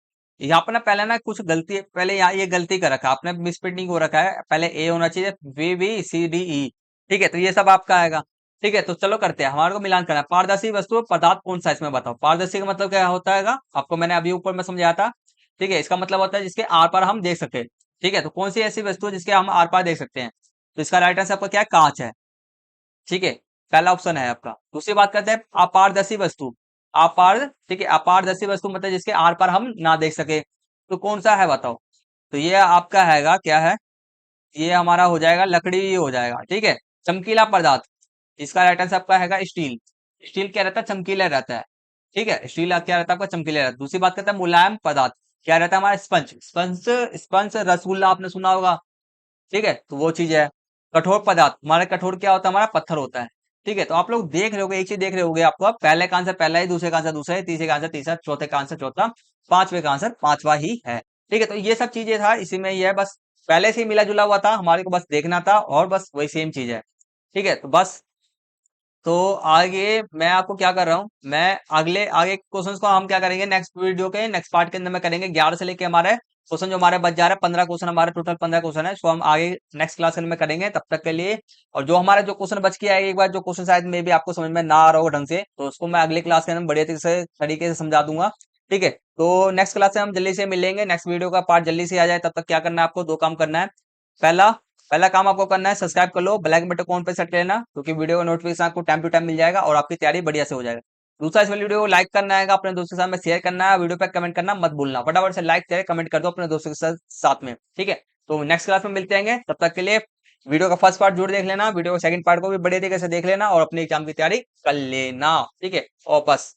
यहाँ पर ना पहले ना कुछ गलती, पहले यहाँ ये गलती कर रखा है आपने, मिसप्रिंटिंग हो रखा है, पहले ए होना चाहिए, B B C D E. ठीक है, तो ये सब आपका आएगा। ठीक है, तो चलो करते हैं, हमारे को मिलान करना है। पारदर्शी वस्तु पदार्थ कौन सा, इसमें बताओ। पारदर्शी का मतलब क्या होता है? आपको मैंने अभी ऊपर में समझाया था। ठीक है, इसका मतलब होता है जिसके आर पार हम देख सके। ठीक है, तो कौन सी ऐसी वस्तु है जिसके हम आर पार देख सकते हैं? तो इसका राइट आंसर आपका क्या है? कांच है। ठीक है, पहला ऑप्शन है आपका। दूसरी बात करते हैं, अपारदर्शी वस्तु। ठीक है, अपारदर्शी वस्तु मतलब जिसके आर पार हम ना देख सके, तो कौन सा है बताओ? तो ये आपका हैगा, क्या है, ये हमारा हो जाएगा लकड़ी हो जाएगा। ठीक है, चमकीला पदार्थ, इसका राइट आंसर आपका हैगा स्टील। स्टील क्या रहता है? चमकीला रहता है। ठीक है, स्टील क्या रहता है आपका? चमकीला रहता है। दूसरी बात करते हैं, मुलायम पदार्थ, क्या रहता है हमारा? स्पंज। स्पंज, स्पंज रसगुल्ला आपने सुना होगा। ठीक है, तो वो चीज है। कठोर पदार्थ, हमारा कठोर क्या होता है? हमारा पत्थर होता है। ठीक है, तो आप लोग देख रहे होगे, एक चीज देख रहे होगे, आपको अब पहले का आंसर पहला ही, दूसरे का आंसर दूसरा ही, तीसरे का आंसर तीसरा, चौथे का आंसर चौथा, पांचवे का आंसर पांचवा ही है। ठीक है, तो ये सब चीजें था इसी में, ये है बस पहले से ही मिला जुला हुआ था, हमारे को बस देखना था, और बस वही सेम चीज है। ठीक है, तो बस, तो आगे मैं आपको क्या कर रहा हूँ, मैं अगले आगे क्वेश्चंस को हम क्या करेंगे, नेक्स्ट वीडियो के नेक्स्ट पार्ट के अंदर में करेंगे, 11 से लेके हमारे क्वेश्चन जो हमारे बच जा रहे हैं 15 क्वेश्चन, हमारे टोटल 15 क्वेश्चन है, सो हम आगे नेक्स्ट क्लास में करेंगे तब तक के लिए। और जो हमारे जो क्वेश्चन बच के आएगा, एक बार जो क्वेश्चन शायद में भी आपको समझ में ना आ रहा हो ढंग से, तो उसको मैं अगली क्लास के अंदर बढ़िया तरीके से समझा दूंगा। ठीक है, तो नेक्स्ट क्लास में हम जल्दी से मिलेंगे, नेक्स्ट वीडियो का पार्ट जल्दी से आ जाए। तब तक क्या करना है आपको, दो काम करना है। पहला पहला काम आपको करना है, सब्सक्राइब कर लो, बेल आइकन बटन कौन पे सेट कर लेना, क्योंकि वीडियो का नोटिफिकेशन आपको टाइम टू टाइम मिल जाएगा और आपकी तैयारी बढ़िया से हो जाएगा। दूसरा, इस वीडियो को लाइक करना है, अपने दोस्तों के साथ में शेयर करना है, वीडियो पे कमेंट करना मत भूलना, फटाफट से लाइक शेयर कमेंट कर दो अपने दोस्तों के साथ में। ठीक है, तो नेक्स्ट क्लास में मिलते हैं, तब तक के लिए वीडियो का फर्स्ट पार्ट जरूर देख लेना, वीडियो का सेकंड पार्ट को भी बड़े तरीके से देख लेना और अपने एग्जाम की तैयारी कर लेना। ठीक है, और बस